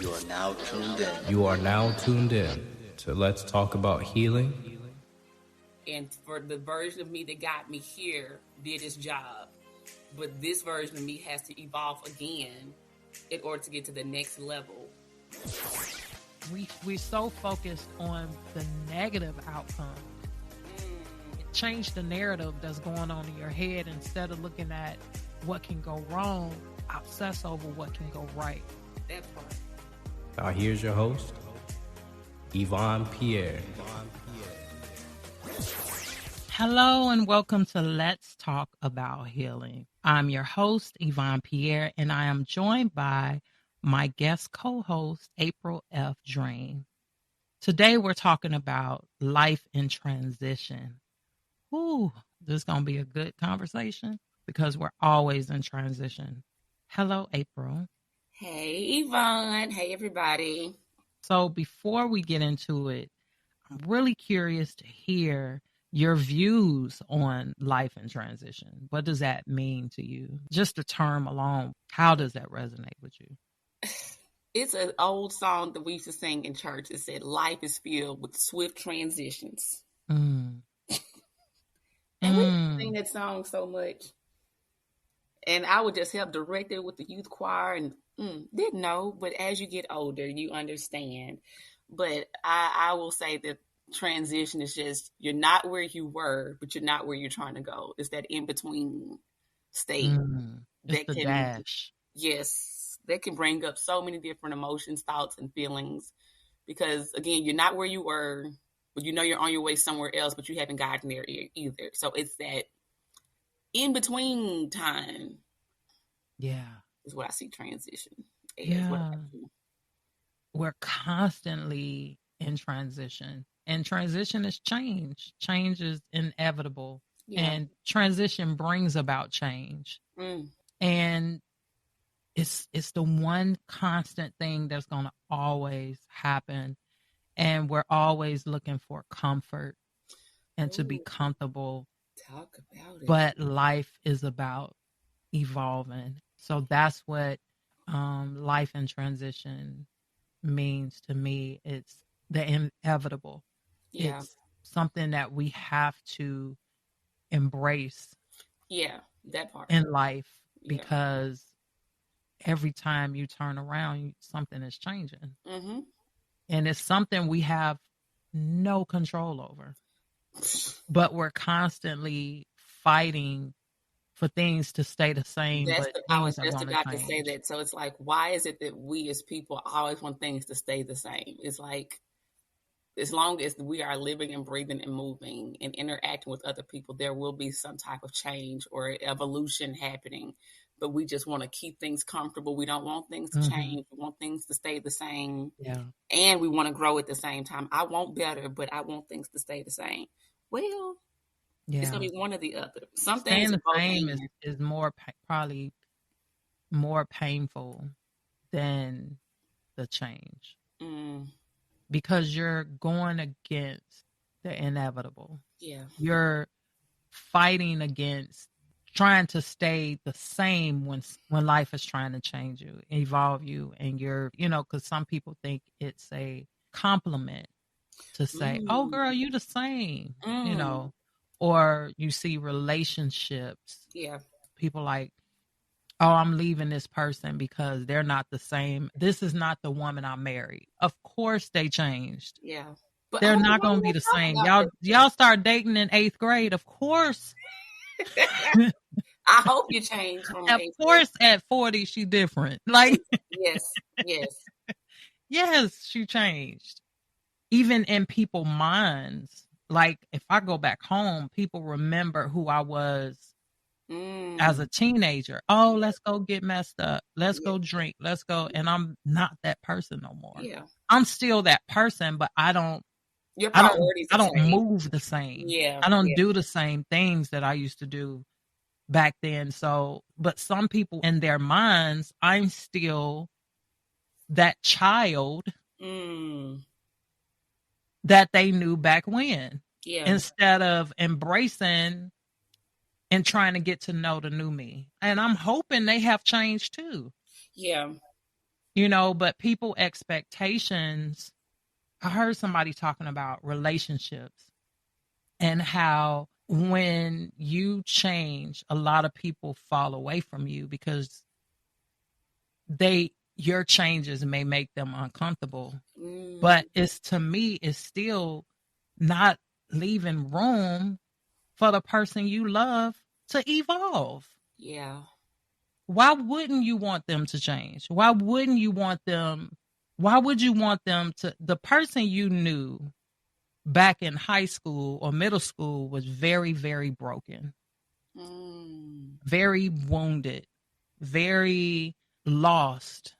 You are now tuned in to Let's Talk About Healing. And for the version of me that got me here did its job. But this version of me has to evolve again in order to get to the next level. We're so focused on the negative outcome. Change the narrative that's going on in your head instead of looking at what can go wrong. Obsess over what can go right. That part. Now here's your host, Yvonne Pierre. Hello and welcome to Let's Talk About Healing. I'm your host, Yvonne Pierre, and I am joined by my guest co-host, April F Draine. Today we're talking about life in transition. Ooh, this is going to be a good conversation because we're always in transition. Hello, April. Hey, Yvonne. Hey, everybody. So before we get into it, I'm really curious to hear your views on life in transition. What does that mean to you? Just the term alone, how does that resonate with you? It's an old song that we used to sing in church. It said, life is filled with swift transitions. And we sing that song so much. And I would just help direct it with the youth choir and didn't know. But as you get older, you understand. But I will say that transition is just, you're not where you were, but you're not where you're trying to go. It's that in-between state. It's the dash. Yes. That can bring up so many different emotions, thoughts, and feelings. Because, again, you're not where you were, but you know you're on your way somewhere else, but you haven't gotten there either. So it's that in-between time. Yeah. Is what I see transition. Yeah. We're constantly in transition. And transition is change. Change is inevitable. Yeah. And transition brings about change. And it's the one constant thing that's going to always happen. And we're always looking for comfort and to be comfortable. Talk about it. But life is about evolving. So that's what life in transition means to me. It's the inevitable. Yeah. It's something that we have to embrace. Yeah, that part. In life, because every time you turn around, something is changing. And it's something we have no control over. But we're constantly fighting for things to stay the same. I was just about to say that. So it's like, why is it that we as people always want things to stay the same? It's like, as long as we are living and breathing and moving and interacting with other people, there will be some type of change or evolution happening. But we just want to keep things comfortable. We don't want things to change. We want things to stay the same. Yeah. And we want to grow at the same time. I want better, but I want things to stay the same. Well, it's going to be one or the other. Some things the same is more probably more painful than the change. Because you're going against the inevitable. Yeah. You're fighting against trying to stay the same when life is trying to change you, evolve you, and you're, because some people think it's a compliment to say, oh, girl, you the same, or you see relationships. Yeah. People like, oh, I'm leaving this person because they're not the same. This is not the woman I married. Of course they changed. Yeah. But they're not going to be the same. Y'all start dating in 8th grade. Of course. I hope you change. Of course, at 40, she different. Like, yes. Yes, she changed. Even in people's minds. Like, if I go back home, people remember who I was as a teenager. Oh, let's go get messed up. Let's go drink. Let's go. And I'm not that person no more. Yeah. I'm still that person, but I don't move the same. Yeah. I don't do the same things that I used to do back then. So, but some people in their minds, I'm still that child that they knew back when. Yeah. Instead of embracing and trying to get to know the new me. And I'm hoping they have changed too. Yeah. But people expectations, I heard somebody talking about relationships and how when you change, a lot of people fall away from you because your changes may make them uncomfortable. But to me, it's still not leaving room for the person you love to evolve. Yeah. Why wouldn't you want them to change? Why would you want them to, the person you knew back in high school or middle school was very, very broken, very wounded, very lost,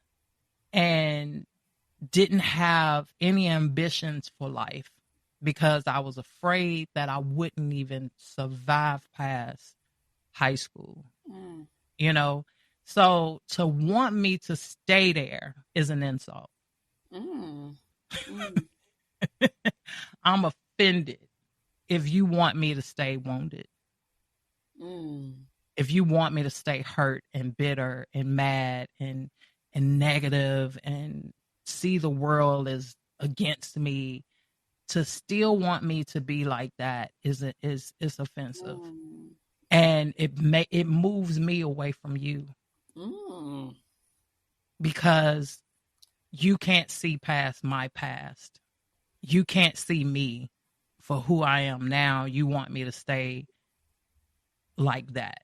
and didn't have any ambitions for life because I was afraid that I wouldn't even survive past high school. So to want me to stay there is an insult. I'm offended if you want me to stay wounded. If you want me to stay hurt and bitter and mad and negative and see the world as against me, to still want me to be like that is offensive. And it moves me away from you. Because you can't see past my past. You can't see me for who I am now. You want me to stay like that.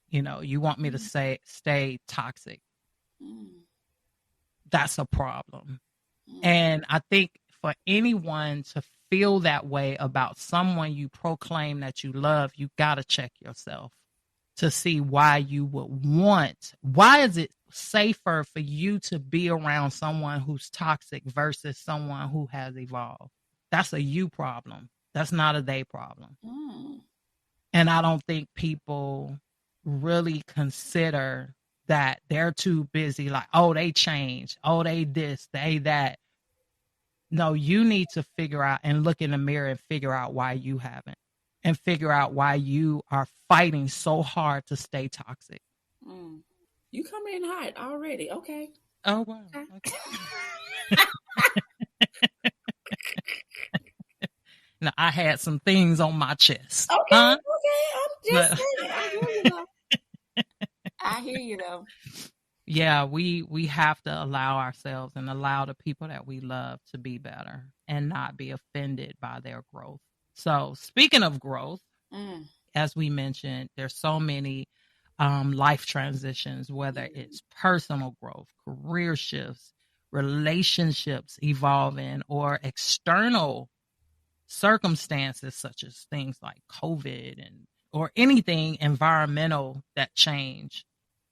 You want me to stay toxic. That's a problem. And I think for anyone to feel that way about someone you proclaim that you love, you got to check yourself to see why is it safer for you to be around someone who's toxic versus someone who has evolved? That's a you problem. That's not a they problem. And I don't think people really consider that. They're too busy like, oh, they changed. Oh, they this, they that. No, you need to figure out and look in the mirror and figure out why you haven't, and figure out why you are fighting so hard to stay toxic. You come in hot already. Okay. Oh, wow. Okay. Now, I had some things on my chest. Okay. I'm just saying. I hear you though. Yeah, we have to allow ourselves and allow the people that we love to be better and not be offended by their growth. So speaking of growth, as we mentioned, there's so many life transitions, whether it's personal growth, career shifts, relationships evolving, or external circumstances such as things like COVID or anything environmental that change.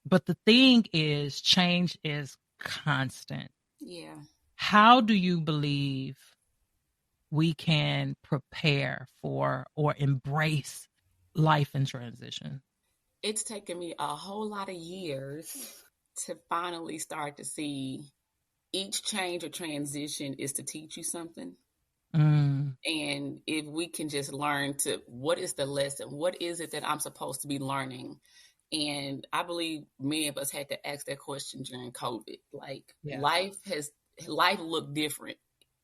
But the thing is, change is constant. Yeah. How do you believe we can prepare for or embrace life in transition? It's taken me a whole lot of years to finally start to see each change or transition is to teach you something. And if we can just learn what is the lesson? What is it that I'm supposed to be learning? And I believe many of us had to ask that question during COVID. Like life looked different.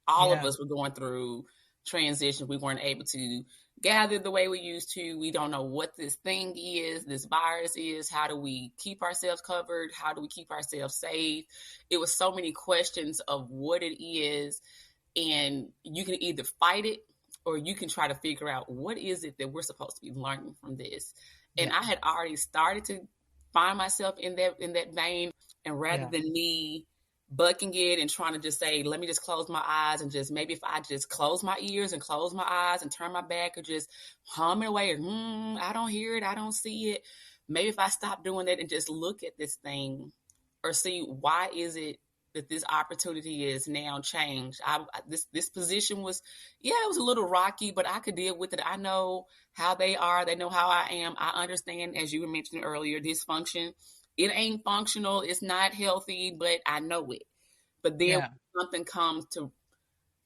All of us were going through transition. We weren't able to gather the way we used to. We don't know what this thing is, this virus is. How do we keep ourselves covered? How do we keep ourselves safe? It was so many questions of what it is. And you can either fight it or you can try to figure out what is it that we're supposed to be learning from this. And I had already started to find myself in that vein. And rather than me bucking it and trying to just say, let me just close my eyes and just maybe if I just close my ears and close my eyes and turn my back or just hum it away and I don't hear it, I don't see it. Maybe if I stop doing that and just look at this thing or see why is it that this opportunity is now changed. This position was, it was a little rocky, but I could deal with it. I know how they are. They know how I am. I understand, as you were mentioning earlier, dysfunction. It ain't functional. It's not healthy, but I know it. But then when something comes to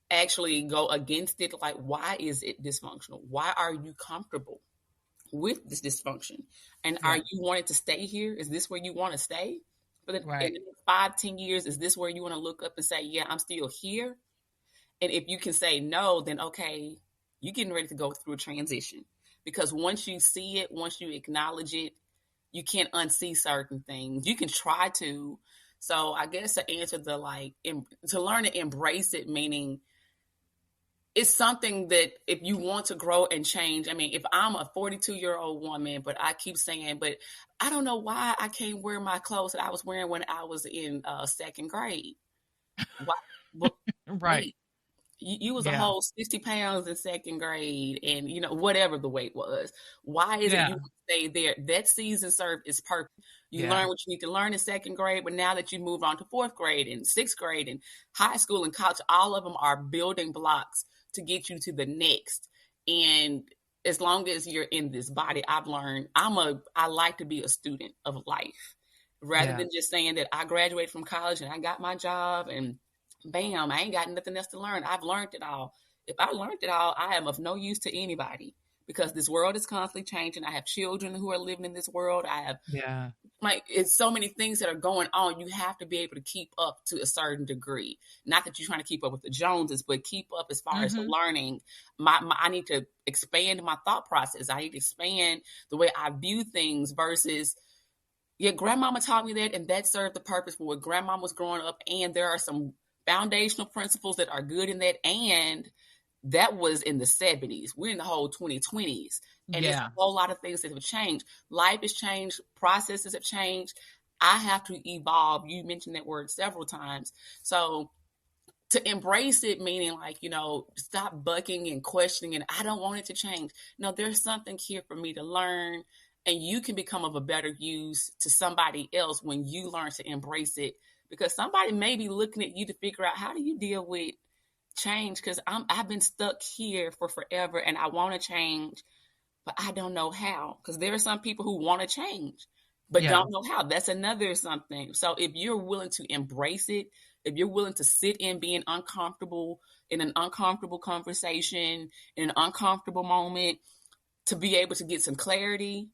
actually go against it, like, why is it dysfunctional? Why are you comfortable with this dysfunction? And are you wanting to stay here? Is this where you want to stay? But in the next 5-10 years, is this where you want to look up and say, yeah, I'm still here? And if you can say no, then okay, you're getting ready to go through a transition. Because once you see it, once you acknowledge it, you can't unsee certain things. You can try to. So I guess to answer to learn to embrace it, meaning it's something that if you want to grow and change, I mean, if I'm a 42-year-old woman, but I keep saying, but I don't know why I can't wear my clothes that I was wearing when I was in second grade. Why? But wait, you was a whole 60 pounds in second grade and, whatever the weight was. Why is it you stay there? That season served its purpose. You learn what you need to learn in second grade, but now that you moved on to fourth grade and sixth grade and high school and college, all of them are building blocks to get you to the next. And as long as you're in this body, I've learned I like to be a student of life rather than just saying that I graduated from college and I got my job and bam, I ain't got nothing else to learn. I've learned it all. If I learned it all, I am of no use to anybody because this world is constantly changing. I have children who are living in this world. I have it's so many things that are going on. You have to be able to keep up to a certain degree. Not that you're trying to keep up with the Joneses, but keep up as far as the learning. I need to expand my thought process. I need to expand the way I view things versus, grandmama taught me that, and that served the purpose for what grandmama was growing up. And there are some foundational principles that are good in that. And that was in the 70s. We're in the whole 2020s. And there's a whole lot of things that have changed. Life has changed. Processes have changed. I have to evolve. You mentioned that word several times. So to embrace it, meaning stop bucking and questioning and I don't want it to change. No, there's something here for me to learn. And you can become of a better use to somebody else when you learn to embrace it. Because somebody may be looking at you to figure out how do you deal with change? Because I've been stuck here for forever and I want to change, but I don't know how. Because there are some people who want to change, but don't know how. That's another something. So if you're willing to embrace it, if you're willing to sit in being uncomfortable in an uncomfortable conversation, in an uncomfortable moment, to be able to get some clarity,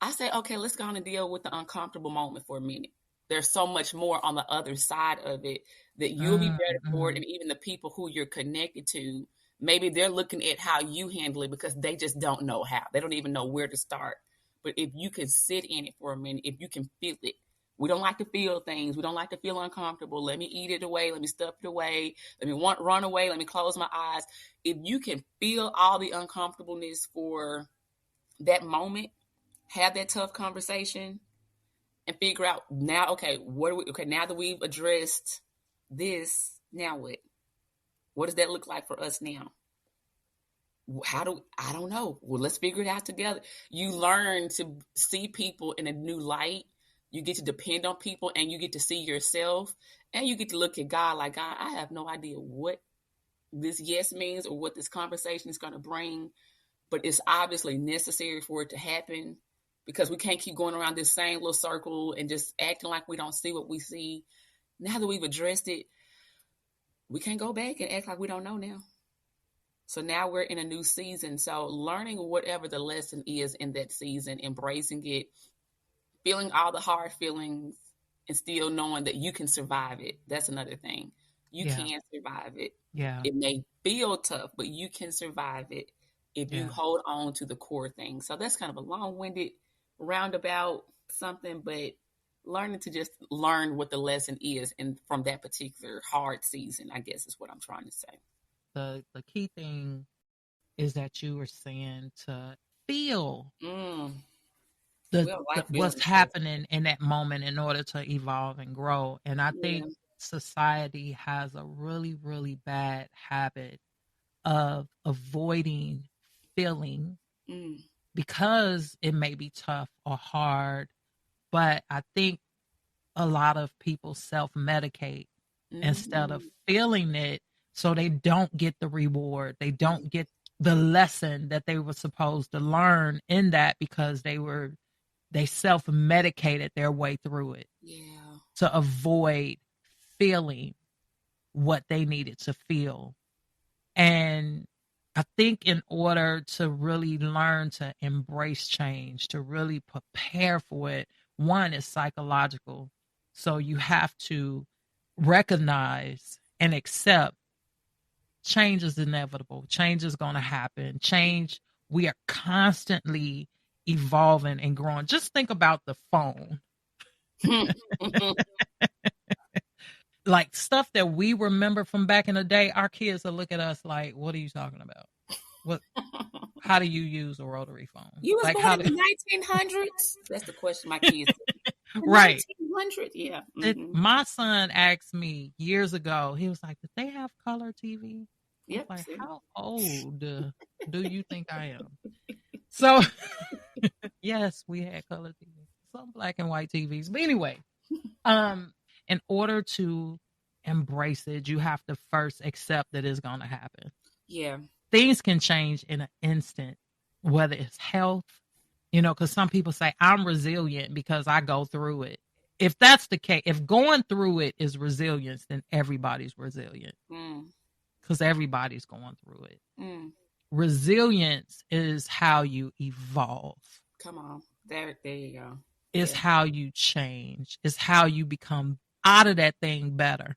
I say, okay, let's go on and deal with the uncomfortable moment for a minute. There's so much more on the other side of it that you'll be better for it. And even the people who you're connected to, maybe they're looking at how you handle it because they just don't know how. They don't even know where to start. But if you can sit in it for a minute, if you can feel it, we don't like to feel things. We don't like to feel uncomfortable. Let me eat it away. Let me stuff it away. Let me run away. Let me close my eyes. If you can feel all the uncomfortableness for that moment, have that tough conversation, and figure out now, now that we've addressed this, now what? What does that look like for us now? I don't know. Well, let's figure it out together. You learn to see people in a new light. You get to depend on people and you get to see yourself and you get to look at God like, God, I have no idea what this yes means or what this conversation is going to bring, but it's obviously necessary for it to happen. Because we can't keep going around this same little circle and just acting like we don't see what we see. Now that we've addressed it, we can't go back and act like we don't know now. So now we're in a new season. So learning whatever the lesson is in that season, embracing it, feeling all the hard feelings, and still knowing that you can survive it. That's another thing. You can survive it. Yeah. It may feel tough, but you can survive it if you hold on to the core things. So that's kind of a long-winded roundabout something, but learning to just learn what the lesson is and from that particular hard season, I guess is what I'm trying to say. The key thing is that you were saying to feel what's happening in that moment in order to evolve and grow. And I think society has a really, really bad habit of avoiding feeling because it may be tough or hard. But I think a lot of people self-medicate instead of feeling it, so they don't get the reward. They don't get the lesson that they were supposed to learn in that because they self-medicated their way through it to avoid feeling what they needed to feel. And I think in order to really learn to embrace change, to really prepare for it, one is psychological. So you have to recognize and accept change is inevitable. Change is going to happen. Change, we are constantly evolving and growing. Just think about the phone. Like stuff that we remember from back in the day, our kids will look at us like, what are you talking about? What? How do you use a rotary phone? You was like born in the 1900s? That's the question my kids right. 1900s, yeah. My son asked me years ago, he was like, did they have color TV? Yep. Like, how old do you think I am? So, yes, we had color TV, some black and white TVs. But anyway, in order to embrace it, you have to first accept that it's going to happen. Yeah. Things can change in an instant, whether it's health, because some people say, I'm resilient because I go through it. If that's the case, if going through it is resilience, then everybody's resilient. Because everybody's going through it. Resilience is how you evolve. Come on. There you go. It's how you change. It's how you become out of that thing better.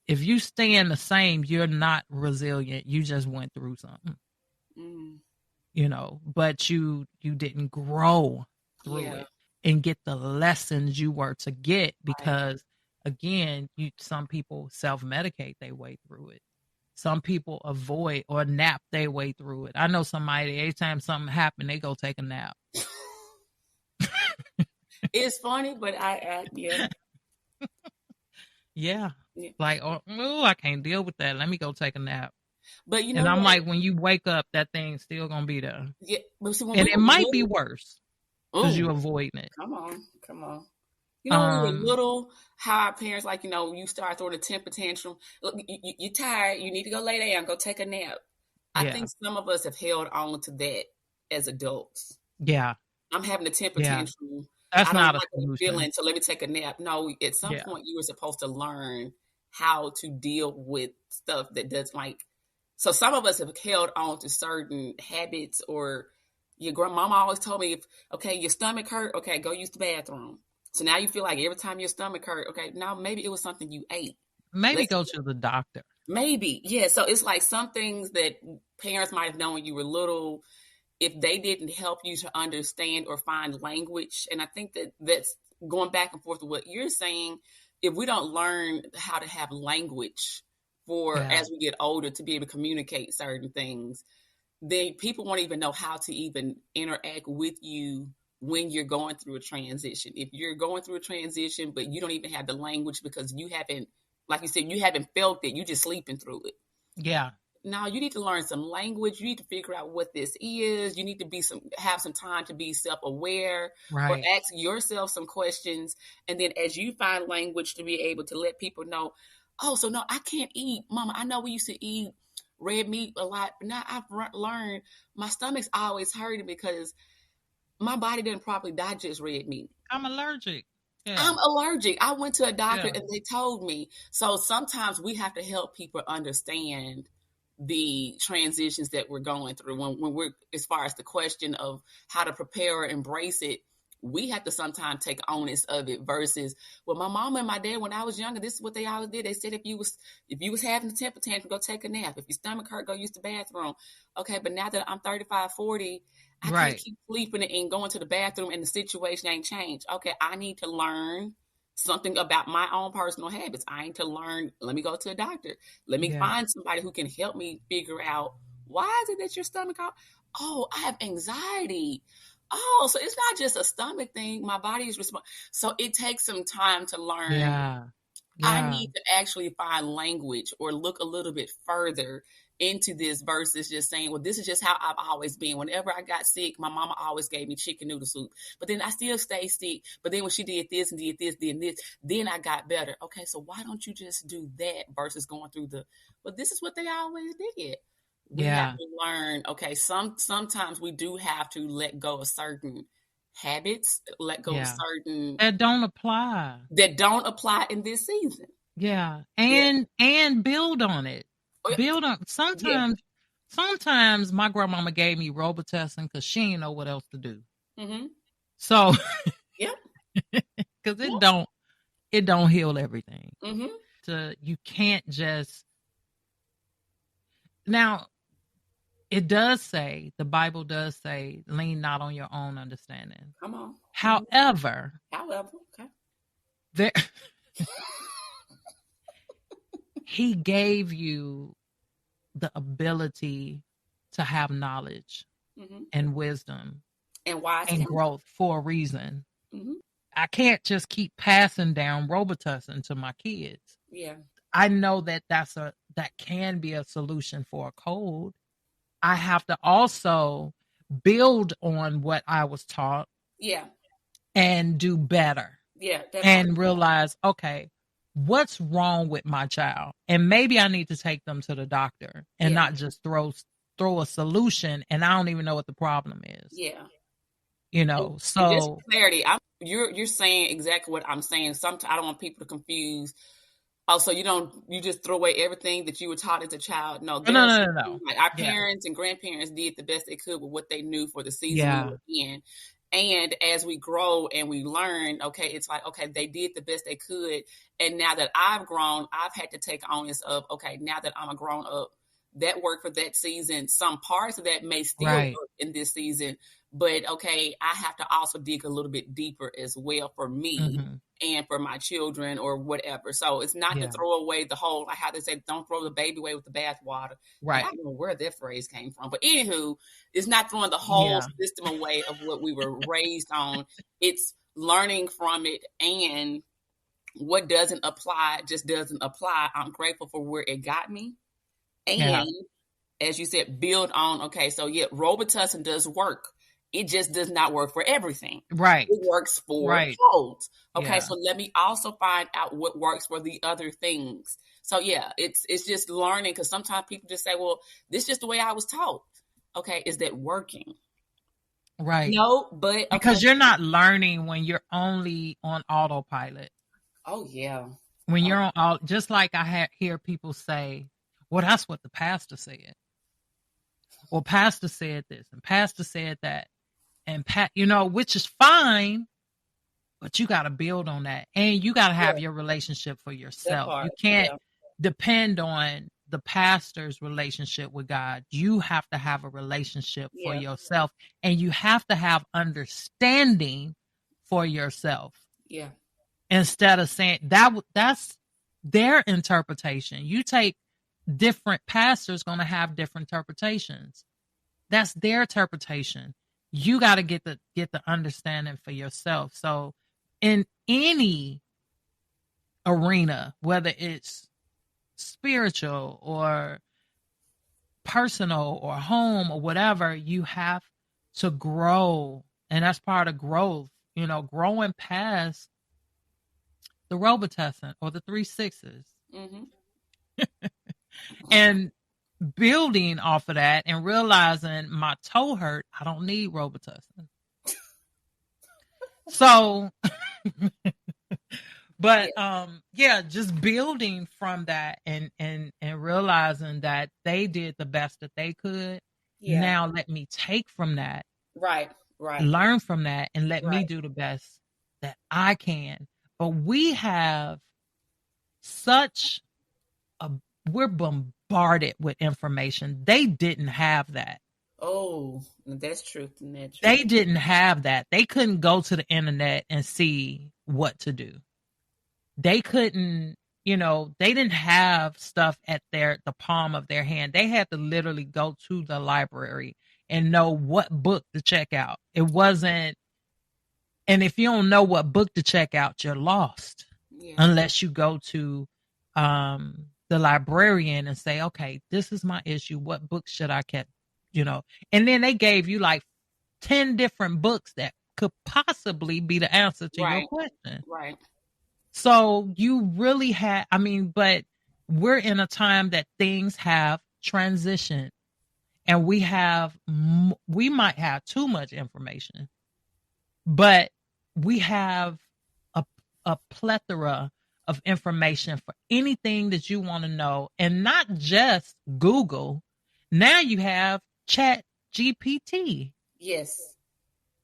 If you stay the same, you're not resilient. You just went through something. But you didn't grow through it and get the lessons you were to get because, again, some people self-medicate their way through it. Some people avoid or nap their way through it. I know somebody, anytime something happened, they go take a nap. It's funny, but yeah. Yeah. Like, I can't deal with that. Let me go take a nap. But and I'm like, when you wake up, that thing's still gonna be there. Yeah, but see, and it might be worse because you're avoiding it. Come on. When we were little, how our parents, you start throwing a temper tantrum. Look, you're tired. You need to go lay down. Go take a nap. I think some of us have held on to that as adults. Yeah. I'm having a temper tantrum. That's not a feeling, so let me take a nap. No, at some point you were supposed to learn how to deal with stuff that does so some of us have held on to certain habits, or your grandmama always told me, your stomach hurt, okay, go use the bathroom. So now you feel like every time your stomach hurt, okay, now maybe it was something you ate. Maybe go to the doctor. Maybe, yeah. So it's like some things that parents might have known when you were little, if they didn't help you to understand or find language. And I think that's going back and forth with what you're saying. If we don't learn how to have language as we get older to be able to communicate certain things, then people won't even know how to even interact with you when you're going through a transition. If you're going through a transition, but you don't even have the language because you haven't, like you said, you haven't felt it, you're just sleeping through it. Yeah. Now you need to learn some language. You need to figure out what this is. You need to have some time to be self-aware, or ask yourself some questions. And then as you find language to be able to let people know, so no, I can't eat. Mama, I know we used to eat red meat a lot, but now I've learned my stomach's always hurting because my body didn't properly digest red meat. I'm allergic. Yeah. I'm allergic. I went to a doctor and they told me. So sometimes we have to help people understand the transitions that we're going through when we're, as far as the question of how to prepare or embrace it, we have to sometimes take onus of it versus, well, my mom and my dad, when I was younger, this is what they always did. They said, if you was having a temper tantrum, go take a nap. If your stomach hurt, go use the bathroom. Okay. But now that I'm 35, 40, I can't keep sleeping and going to the bathroom and the situation ain't changed. Okay. I need to learn something about my own personal habits. I need to learn, let me go to a doctor. Let me find somebody who can help me figure out, why is it that your stomach hurt? Oh, I have anxiety. Oh, so it's not just a stomach thing. My body is responding. So it takes some time to learn. Yeah. I need to actually find language or look a little bit further into this versus just saying, well, this is just how I've always been. Whenever I got sick, my mama always gave me chicken noodle soup. But then I still stay sick. But then when she did this and did this, then I got better. Okay, so why don't you just do that versus going through well, this is what they always did. We have to learn, okay, sometimes we do have to let go of certain habits, let go of certain that don't apply in this season. Yeah. And build on it. Build on sometimes my grandmama gave me Robitussin because she didn't know what else to do. Mm-hmm. So because it don't heal everything. Mm-hmm. You can't just. Now, it does say, the Bible does say, lean not on your own understanding. Come on. However, okay. There, he gave you the ability to have knowledge and wisdom and growth for a reason. Mm-hmm. I can't just keep passing down Robitussin to my kids. Yeah. I know that that can be a solution for a cold. I have to also build on what I was taught. Yeah. And do better. Yeah. And realize, okay, what's wrong with my child? And maybe I need to take them to the doctor and not just throw a solution and I don't even know what the problem is. Yeah. You know, so just for clarity, you're saying exactly what I'm saying. Sometimes I don't want people to confuse. Oh, so you just throw away everything that you were taught as a child? No. Like our parents and grandparents did the best they could with what they knew for the season we were in. And as we grow and we learn, okay, it's like, okay, they did the best they could. And now that I've grown, I've had to take onus of, okay, now that I'm a grown up, that worked for that season. Some parts of that may still work in this season, but okay, I have to also dig a little bit deeper as well for me and for my children or whatever. So it's not to throw away the whole, like how they say, don't throw the baby away with the bathwater. Right. I don't know where that phrase came from. But anywho, it's not throwing the whole system away of what we were raised on. It's learning from it, and what doesn't apply just doesn't apply. I'm grateful for where it got me. And as you said, build on, okay, so Robitussin does work. It just does not work for everything. Right. It works for colds. Okay, so let me also find out what works for the other things. So it's just learning, because sometimes people just say, well, this is just the way I was taught. Okay, is that working? Right. No, but because you're not learning when you're only on autopilot. Oh, yeah. When you're on, just like I hear people say, well, that's what the pastor said. Well, pastor said this and pastor said that. And which is fine, but you got to build on that. And you got to have your relationship for yourself. You can't depend on the pastor's relationship with God. You have to have a relationship for yourself, and you have to have understanding for yourself. Yeah. Instead of saying that's their interpretation. You take different pastors going to have different interpretations. That's their interpretation. You got to get the understanding for yourself. So in any arena, whether it's spiritual or personal or home or whatever, you have to grow. And that's part of growth, growing past the Robitussin or the 3 6s. And building off of that and realizing my toe hurt, I don't need Robitussin. So, but just building from that and realizing that they did the best that they could. Yeah. Now let me take from that. Right. Learn from that and let me do the best that I can. But we have we're bombarded with information. They didn't have that. Oh, that's true. They didn't have that. They couldn't go to the internet and see what to do. They couldn't, they didn't have stuff at the palm of their hand. They had to literally go to the library and know what book to check out. It wasn't, and if you don't know what book to check out, you're lost unless you go to the librarian and say, okay, this is my issue. What books should I keep, and then they gave you like 10 different books that could possibly be the answer to your question. Right. So you really but we're in a time that things have transitioned, and we might have too much information, but we have a plethora of information for anything that you want to know, and not just Google. Now you have Chat GPT. Yes.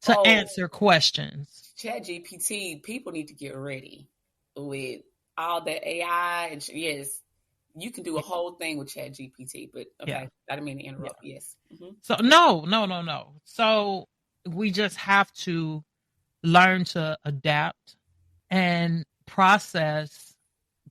To answer questions. Chat GPT, people need to get ready. with all that AI. And yes, you can do a whole thing with Chat GPT, but okay, I didn't mean to interrupt. Yeah. Yes. Mm-hmm. So no. So we just have to learn to adapt and process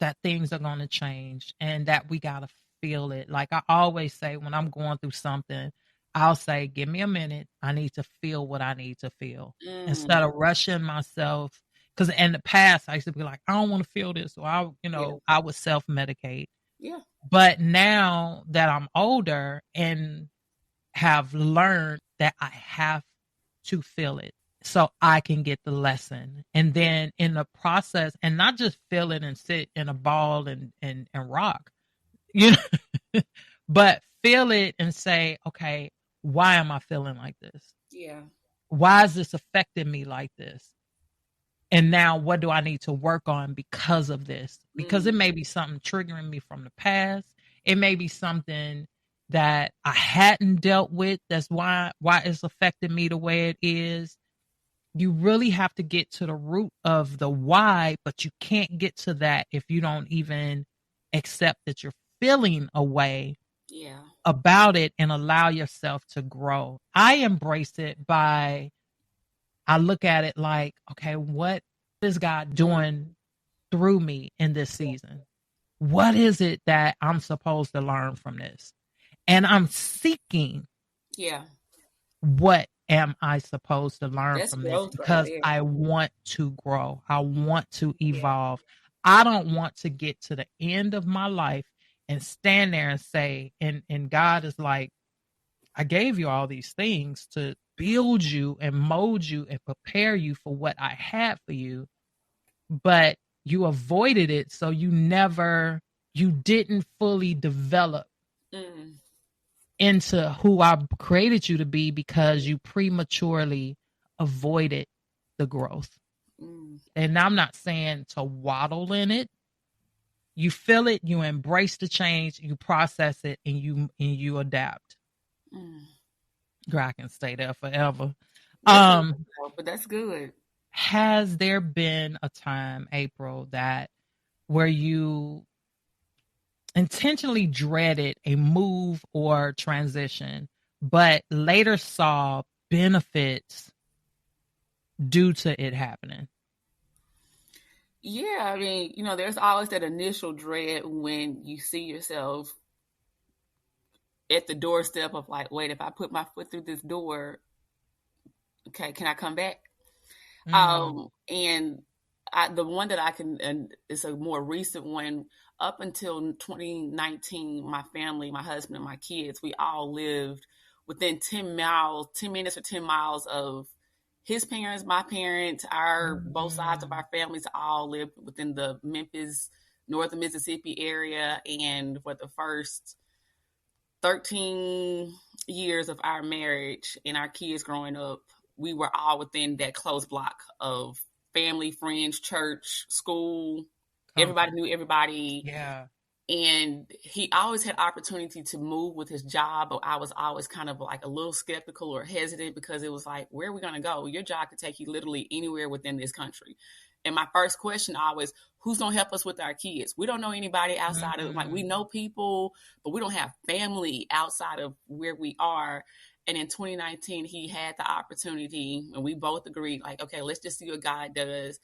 that things are going to change and that we got to feel it. Like I always say, when I'm going through something, I'll say, give me a minute. I need to feel what I need to feel instead of rushing myself. Because in the past, I used to be like, I don't want to feel this. Or I would self-medicate. Yeah. But now that I'm older and have learned that I have to feel it so I can get the lesson. And then in the process, and not just feel it and sit in a ball and rock, but feel it and say, okay, why am I feeling like this? Yeah. Why is this affecting me like this? And now what do I need to work on because of this? Because it may be something triggering me from the past. It may be something that I hadn't dealt with. That's why it's affecting me the way it is. You really have to get to the root of the why, but you can't get to that if you don't even accept that you're feeling a way about it and allow yourself to grow. I embrace it I look at it like, okay, what is God doing through me in this season? What is it that I'm supposed to learn from this? And I'm seeking. What am I supposed to learn from this? Because I want to grow. I want to evolve. I don't want to get to the end of my life and stand there and say, and God is like, I gave you all these things to build you and mold you and prepare you for what I had for you, but you avoided it. So you didn't fully develop into who I created you to be because you prematurely avoided the growth. And I'm not saying to waddle in it. You feel it, you embrace the change, you process it, and you adapt. Girl, I can stay there forever. But that's good. Has there been a time, April, where you intentionally dreaded a move or transition, but later saw benefits due to it happening? Yeah, I mean, there's always that initial dread when you see yourself at the doorstep of like, wait, if I put my foot through this door, okay, can I come back? And the one that I can, and it's a more recent one, up until 2019, my family, my husband and my kids, we all lived within 10 minutes or 10 miles of his parents, my parents, both sides of our families all lived within the Memphis, northern Mississippi area. And for the first 13 years of our marriage and our kids growing up, we were all within that close block of family, friends, church, school. Everybody knew everybody. Yeah. And he always had opportunity to move with his job, but I was always kind of like a little skeptical or hesitant because it was like, where are we going to go? Your job could take you literally anywhere within this country. And my first question always, who's going to help us with our kids? We don't know anybody outside of, like, we know people, but we don't have family outside of where we are. And in 2019, he had the opportunity, and we both agreed, like, okay, let's just see what God does.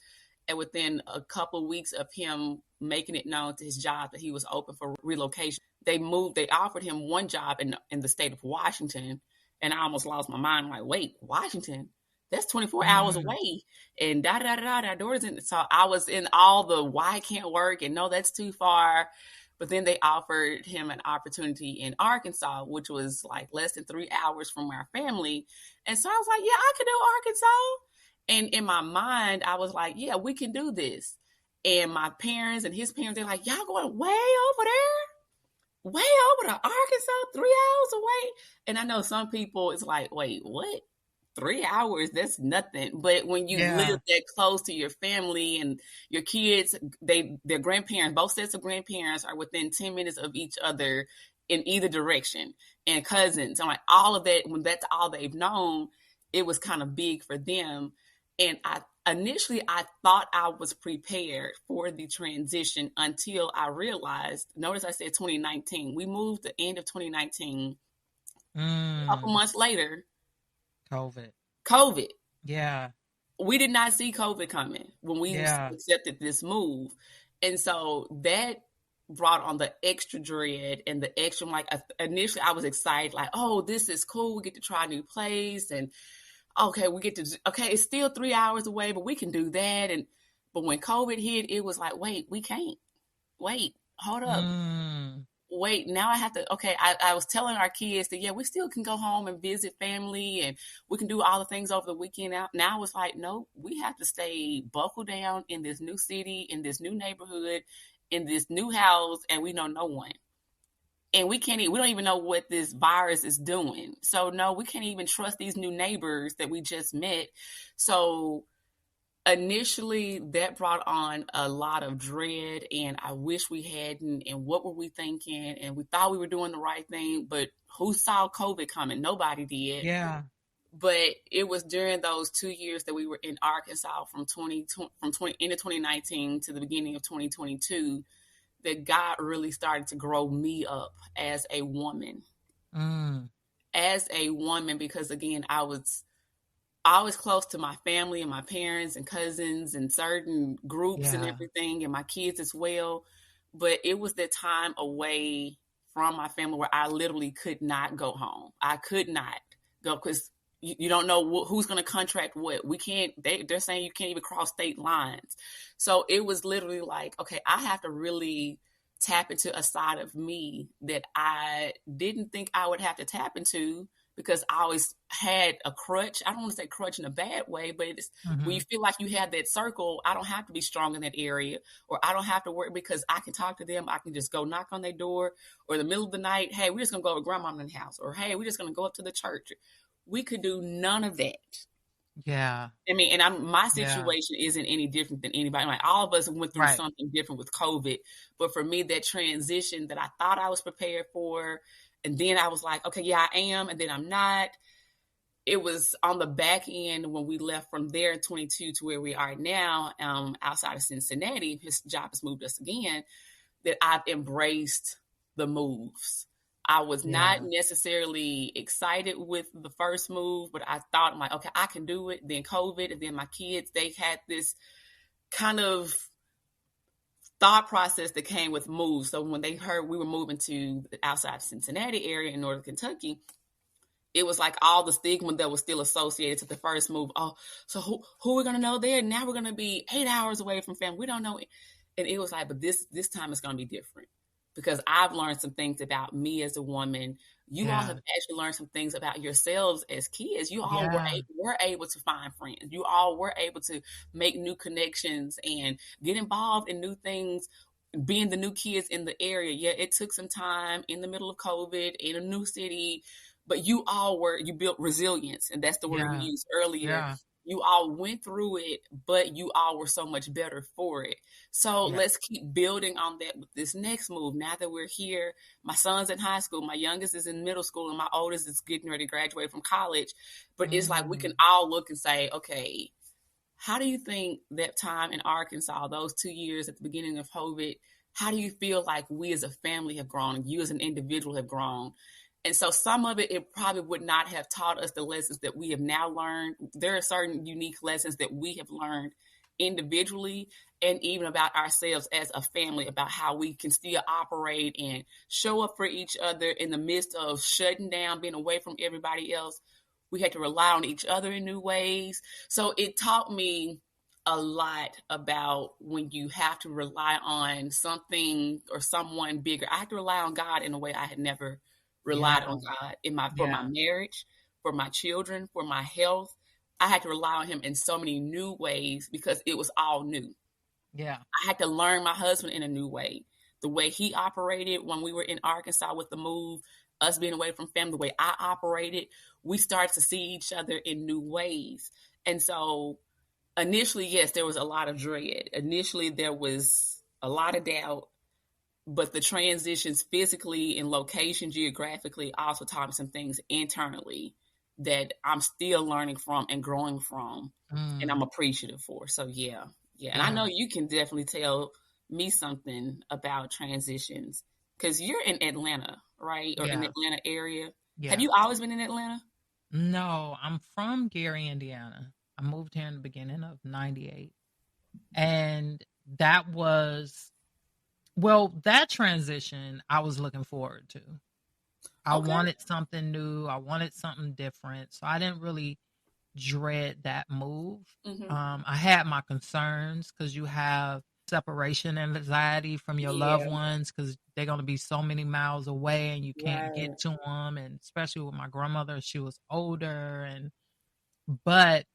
And within a couple of weeks of him making it known to his job that he was open for relocation, they offered him one job in the state of Washington. And I almost lost my mind. I'm like, wait, Washington? That's 24 hours away. And our daughter's in. So I was in all the why I can't work and no, that's too far. But then they offered him an opportunity in Arkansas, which was like less than 3 hours from our family. And so I was like, yeah, I can do Arkansas. And in my mind, I was like, yeah, we can do this. And my parents and his parents, they're like, y'all going way over there? Way over to Arkansas, 3 hours away? And I know some people, it's like, wait, what? 3 hours? That's nothing. But when you live that close to your family and your kids, their grandparents, both sets of grandparents are within 10 minutes of each other in either direction. And cousins, I'm like, all of that, when that's all they've known, it was kind of big for them. And I initially I thought I was prepared for the transition until I realized, notice I said 2019. We moved the end of 2019. A couple months later, COVID. Yeah. We did not see COVID coming when we accepted this move. And so that brought on the extra dread and the extra, like, initially I was excited, like, oh, this is cool. We get to try a new place. And okay, it's still 3 hours away, but we can do that. But when COVID hit, it was like, wait, we can't. Wait, hold up. Wait, now I have to, okay, I was telling our kids that, yeah, we still can go home and visit family and we can do all the things over the weekend. Now it's like, no, we have to stay buckled down in this new city, in this new neighborhood, in this new house, and we know no one. And we don't even know what this virus is doing. So no, we can't even trust these new neighbors that we just met. So initially that brought on a lot of dread, and I wish we hadn't, and what were we thinking? And we thought we were doing the right thing, but who saw COVID coming? Nobody did. Yeah. But it was during those 2 years that we were in Arkansas from end of 2019 to the beginning of 2022 that God really started to grow me up as a woman. As a woman, because again, I was always close to my family and my parents and cousins and certain groups and everything, and my kids as well. But it was that time away from my family where I literally could not go home. I could not go because you don't know who's going to contract what. We can't, they're saying you can't even cross state lines. So it was literally like, okay, I have to really tap into a side of me that I didn't think I would have to tap into, because I always had a crutch. I don't want to say crutch in a bad way, but it's when you feel like you have that circle, I don't have to be strong in that area, or I don't have to work because I can talk to them. I can just go knock on their door, or in the middle of the night, hey, we're just going to go over to grandmama's house, or hey, we're just going to go up to the church. We could do none of that. Yeah. I mean, and my situation isn't any different than anybody. Like, all of us went through something different with COVID. But for me, that transition that I thought I was prepared for, and then I was like, okay, yeah, I am, and then I'm not. It was on the back end when we left from there in 22 to where we are now, outside of Cincinnati. His job has moved us again, that I've embraced the moves. I was not necessarily excited with the first move, but I thought, I'm like, okay, I can do it. Then COVID, and then my kids, they had this kind of thought process that came with moves. So when they heard we were moving to the outside Cincinnati area in northern Kentucky, it was like all the stigma that was still associated to the first move. Oh, so who are we going to know there? Now we're going to be 8 hours away from family. We don't know. And it was like, but this time it's going to be different, because I've learned some things about me as a woman. You all have actually learned some things about yourselves as kids. You all were able to find friends. You all were able to make new connections and get involved in new things, being the new kids in the area. Yeah, it took some time in the middle of COVID in a new city, but you built resilience. And that's the word we used earlier. Yeah. You all went through it, but you all were so much better for it. So let's keep building on that with this next move. Now that we're here, my son's in high school, my youngest is in middle school, and my oldest is getting ready to graduate from college. But it's like we can all look and say, okay, how do you think that time in Arkansas, those 2 years at the beginning of COVID, how do you feel like we as a family have grown and you as an individual have grown? And so some of it probably would not have taught us the lessons that we have now learned. There are certain unique lessons that we have learned individually, and even about ourselves as a family, about how we can still operate and show up for each other in the midst of shutting down, being away from everybody else. We had to rely on each other in new ways. So it taught me a lot about when you have to rely on something or someone bigger. I had to rely on God in a way I had never relied on God for my marriage, for my children, for my health. I had to rely on him in so many new ways because it was all new. Yeah. I had to learn my husband in a new way. The way he operated when we were in Arkansas with the move, us being away from family, the way I operated, we started to see each other in new ways. And so initially, yes, there was a lot of dread. Initially, there was a lot of doubt. But the transitions physically and location geographically also taught me some things internally that I'm still learning from and growing from, and I'm appreciative for. So yeah. And I know you can definitely tell me something about transitions because you're in Atlanta, right? Or in the Atlanta area. Yeah. Have you always been in Atlanta? No, I'm from Gary, Indiana. I moved here in the beginning of 98. And that was, that transition I was looking forward to. I wanted something new. I wanted something different. So I didn't really dread that move. I had my concerns because you have separation anxiety from your loved ones because they're going to be so many miles away and you can't get to them. And especially with my grandmother, she was older. But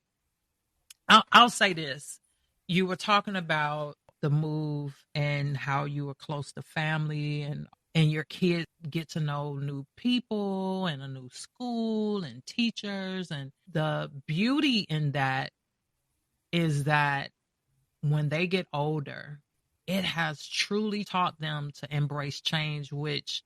I'll say this. You were talking about the move and how you were close to family and your kids get to know new people and a new school and teachers. And the beauty in that is that when they get older, it has truly taught them to embrace change, which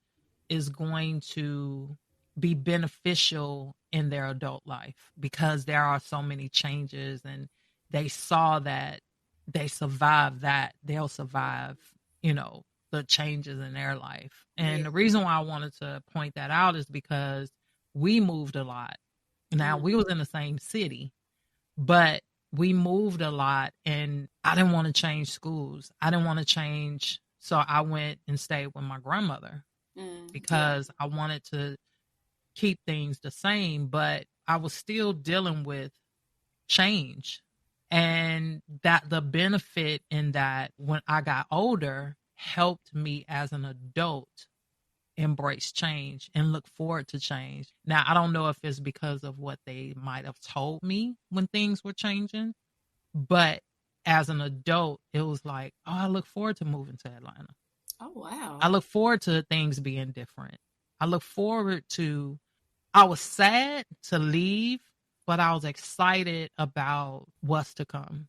is going to be beneficial in their adult life because there are so many changes and they saw that they survived that, they'll survive, the changes in their life. And the reason why I wanted to point that out is because we moved a lot. Now, we was in the same city, but we moved a lot and I didn't want to change schools. I didn't want to change. So I went and stayed with my grandmother because I wanted to keep things the same, but I was still dealing with change. And that the benefit in that when I got older helped me as an adult embrace change and look forward to change. Now, I don't know if it's because of what they might have told me when things were changing, but as an adult, it was like, oh, I look forward to moving to Atlanta. Oh, wow. I look forward to things being different. I look forward to, I was sad to leave, but I was excited about what's to come.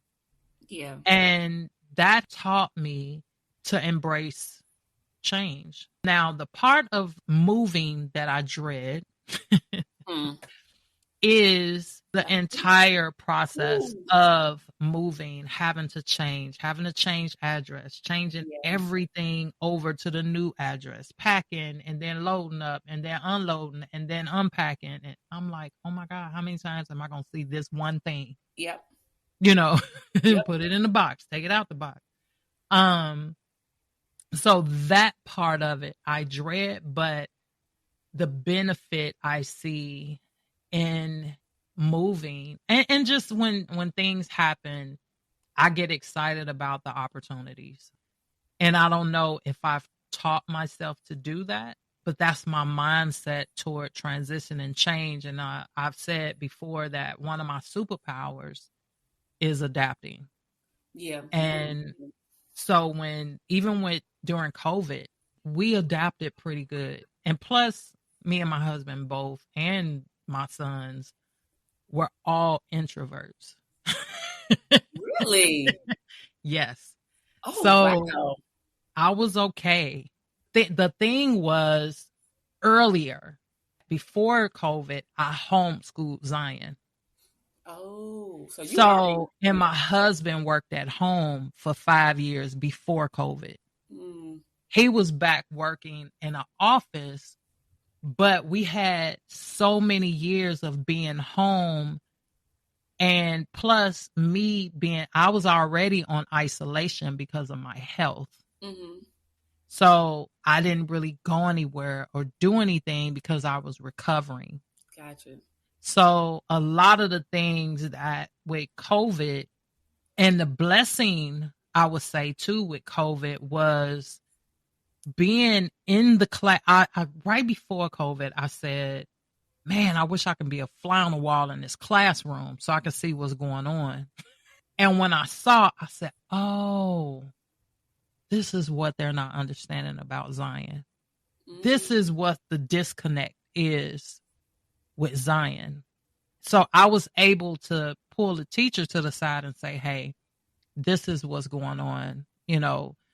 Yeah. And that taught me to embrace change. Now, the part of moving that I dread is the entire process of moving, having to change address, changing everything over to the new address, packing and then loading up and then unloading and then unpacking. And I'm like, oh my God, how many times am I going to see this one thing? Yep. Put it in the box, take it out the box. So that part of it I dread, but the benefit I see in moving and just when things happen, I get excited about the opportunities. And I don't know if I've taught myself to do that, but that's my mindset toward transition and change. And I've said before that one of my superpowers is adapting. Yeah. And so during COVID, we adapted pretty good. And plus, me and my husband both, and my sons, were all introverts. Really? Yes. Oh, so wow. I was okay. The thing was, earlier, before COVID, I homeschooled Zion. Oh, and my husband worked at home for 5 years before COVID. He was back working in an office, but we had so many years of being home. And plus I was already on isolation because of my health. So I didn't really go anywhere or do anything because I was recovering. Gotcha. So a lot of the things that with COVID, and the blessing I would say too with COVID was being in the class. I right before COVID, I said, man, I wish I could be a fly on the wall in this classroom so I could see what's going on. And when I saw, I said, oh, this is what they're not understanding about Zion. This is what the disconnect is with Zion. So I was able to pull the teacher to the side and say, hey, this is what's going on,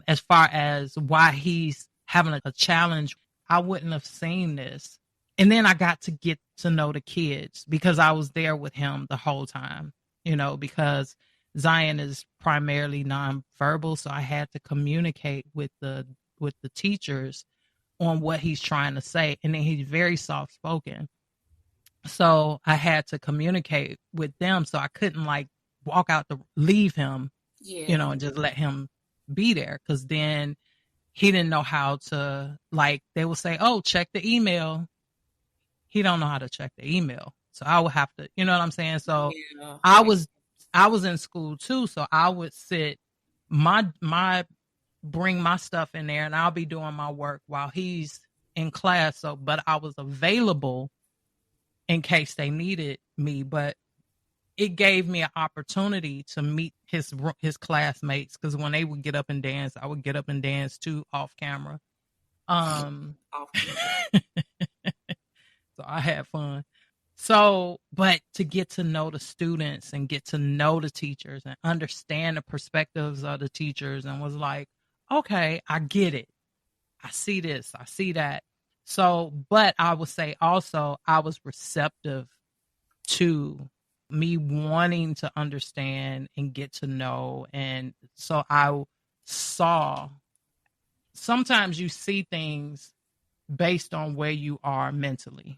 as far as why he's having a challenge. I wouldn't have seen this And then I got to get to know the kids because I was there with him the whole time, because Zion is primarily nonverbal. So I had to communicate with the teachers on what he's trying to say. And then he's very soft spoken. So I had to communicate with them. So I couldn't leave him, and just let him be there. Cause then he didn't know how to, they would say, oh, check the email. He don't know how to check the email. So I would have to, you know what I'm saying? So I was in school too. So I would sit bring my stuff in there and I'll be doing my work while he's in class. So, but I was available in case they needed me, but it gave me an opportunity to meet his classmates. Cause when they would get up and dance, I would get up and dance too off camera. So I had fun. So, but to get to know the students and get to know the teachers and understand the perspectives of the teachers, and was like, okay, I get it. I see this, I see that. So, but I would say also I was receptive to me wanting to understand and get to know. And so I saw, sometimes you see things based on where you are mentally.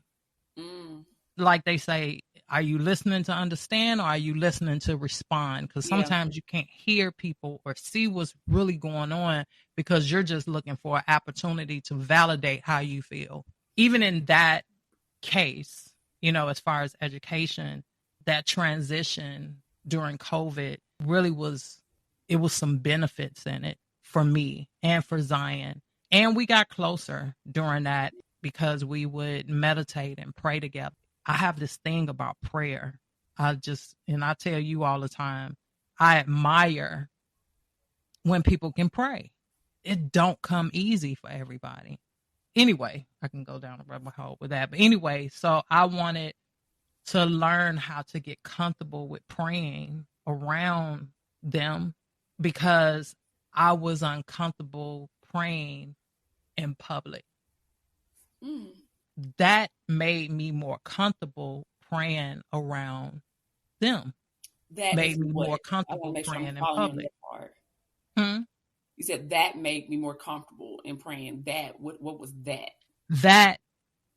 Like they say, are you listening to understand or are you listening to respond? Because sometimes you can't hear people or see what's really going on because you're just looking for an opportunity to validate how you feel. Even in that case, as far as education, that transition during COVID really was some benefits in it for me and for Zion. And we got closer during that because we would meditate and pray together. I have this thing about prayer. I tell you all the time, I admire when people can pray. It don't come easy for everybody. Anyway, I can go down a rabbit hole with that. But anyway, so I wanted to learn how to get comfortable with praying around them because I was uncomfortable praying in public. That made me more comfortable praying around them. That made me more comfortable praying in public. You said that made me more comfortable in praying. That what was that? That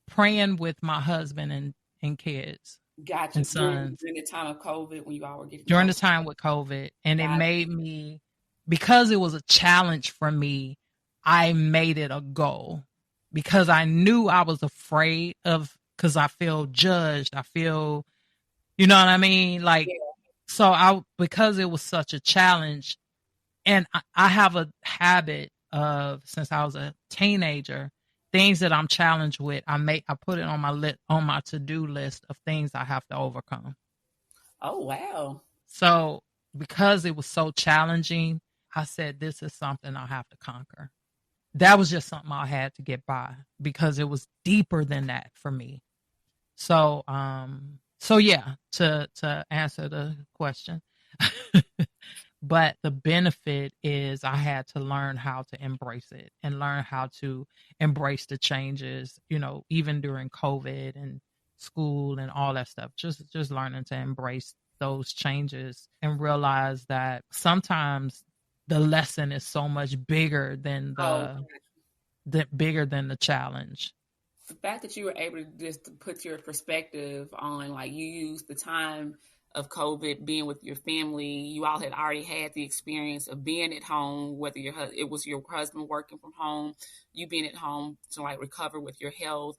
praying with my husband and kids. Gotcha. And sons. During the time of COVID, when you all were getting during the time with COVID, and it made me, because it was a challenge for me, I made it a goal. Because I knew I was afraid of, because I feel judged. I feel, you know what I mean? So because it was such a challenge, and I have a habit of, since I was a teenager, things that I'm challenged with, I put it on my to-do list of things I have to overcome. Oh, wow. So because it was so challenging, I said, this is something I have to conquer. That was just something I had to get by because it was deeper than that for me. So, yeah, to answer the question, but the benefit is I had to learn how to embrace it and learn how to embrace the changes, even during COVID and school and all that stuff, just learning to embrace those changes and realize that sometimes the lesson is so much bigger than the challenge. The fact that you were able to just put your perspective on, you used the time of COVID being with your family. You all had already had the experience of being at home, whether it was your husband working from home, you being at home to recover with your health,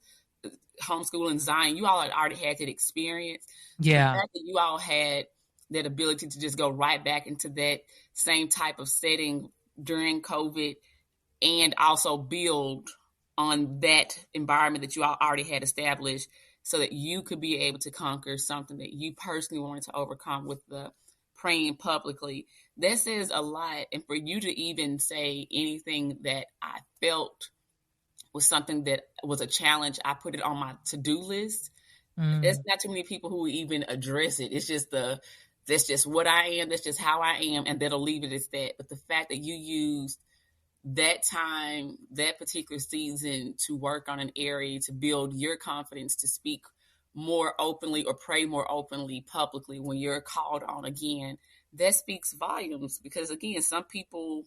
homeschooling Zion. You all had already had that experience. Yeah. The fact that you all had that ability to just go right back into that same type of setting during COVID and also build on that environment that you all already had established so that you could be able to conquer something that you personally wanted to overcome with the praying publicly. That says a lot. And for you to even say anything that I felt was something that was a challenge, I put it on my to-do list. There's not too many people who even address it. It's just that's just what I am. That's just how I am. And that'll leave it as that. But the fact that you used that time, that particular season, to work on an area to build your confidence to speak more openly or pray more openly publicly when you're called on again, that speaks volumes. Because again, some people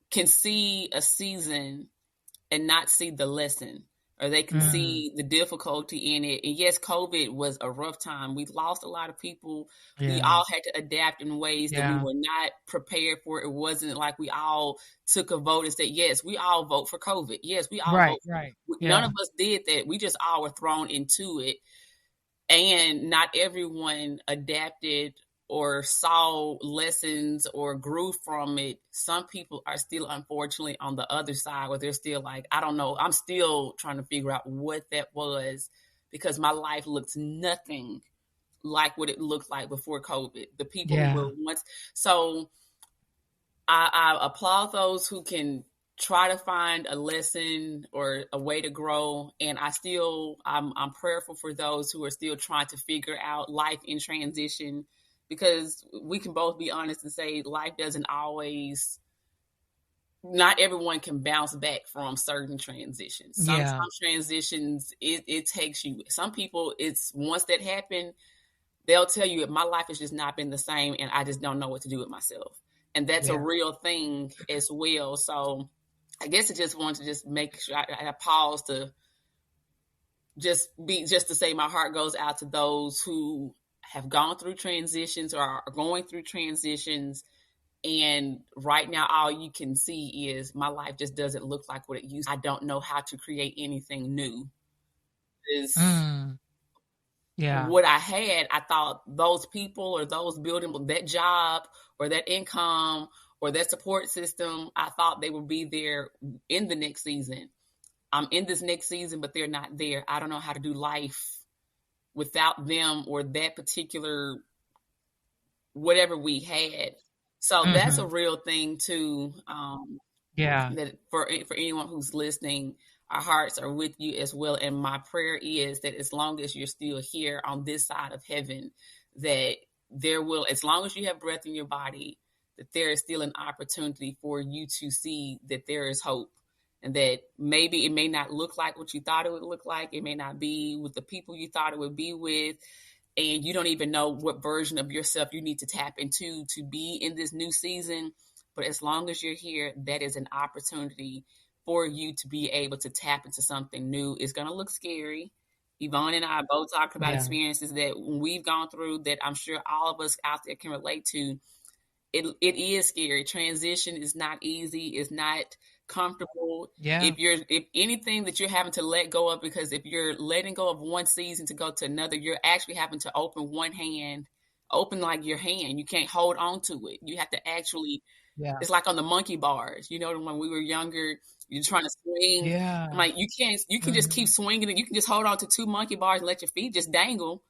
can see a season and not see the lesson, or they can see the difficulty in it. And yes, COVID was a rough time. We lost a lot of people. Yeah. We all had to adapt in ways that we were not prepared for. It wasn't like we all took a vote and said, yes, we all vote for COVID. Yes, we all vote. Right. None of us did that. We just all were thrown into it. And not everyone adapted or saw lessons or grew from it. Some people are still, unfortunately, on the other side where they're still like, I don't know. I'm still trying to figure out what that was, because my life looks nothing like what it looked like before COVID. The people who were once. So I applaud those who can try to find a lesson or a way to grow. And I'm prayerful for those who are still trying to figure out life in transition, because we can both be honest and say life doesn't always, not everyone can bounce back from certain transitions. Some transitions, it takes you. Some people, it's once that happen, they'll tell you, my life has just not been the same and I just don't know what to do with myself. And that's a real thing as well. So I guess I just wanted to just make sure I pause to just to say my heart goes out to those who have gone through transitions or are going through transitions. And right now, all you can see is my life just doesn't look like what it used to. I don't know how to create anything new. What I had, I thought those people or those building that job or that income or that support system, I thought they would be there in the next season. I'm in this next season, but they're not there. I don't know how to do life without them or that particular whatever we had. So that's a real thing too. That for anyone who's listening, our hearts are with you as well. And my prayer is that as long as you're still here on this side of heaven, that there will, as long as you have breath in your body, that there is still an opportunity for you to see that there is hope. And that maybe it may not look like what you thought it would look like. It may not be with the people you thought it would be with. And you don't even know what version of yourself you need to tap into to be in this new season. But as long as you're here, that is an opportunity for you to be able to tap into something new. It's going to look scary. Yvonne and I both talked about experiences that we've gone through that I'm sure all of us out there can relate to. It is scary. Transition is not easy. It's not comfortable. If anything that you're having to let go of, because if you're letting go of one season to go to another, you're actually having to open like your hand. You can't hold on to it. You have to actually, it's like on the monkey bars, when we were younger, you're trying to swing. I'm like, you can just keep swinging it. You can just hold on to two monkey bars and let your feet just dangle,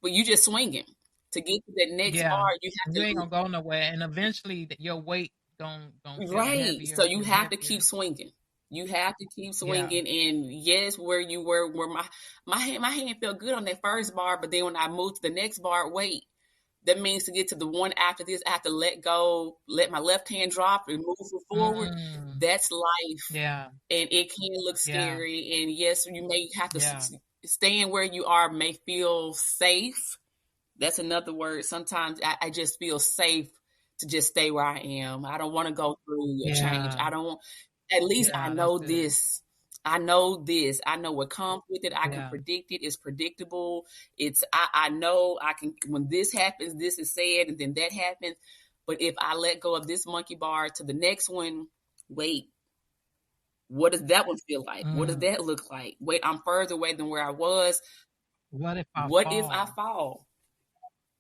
but you just swinging. To get to that next bar, you ain't gonna go nowhere, and eventually your weight don't right. So you have to keep swinging. You have to keep swinging, and yes, where you were, where my hand felt good on that first bar, but then when I moved to the next bar, wait, that means to get to the one after this, I have to let go, let my left hand drop and move forward. That's life, and it can look scary, and yes, you may have to staying where you are may feel safe. That's another word. Sometimes I just feel safe to just stay where I am. I don't want to go through a change. I don't want, at least I know this. I know this. I know what comes with it. I can predict it. It's predictable. I know I can, when this happens, this is said, and then that happens. But if I let go of this monkey bar to the next one, wait, what does that one feel like? What does that look like? Wait, I'm further away than where I was. What if I fall?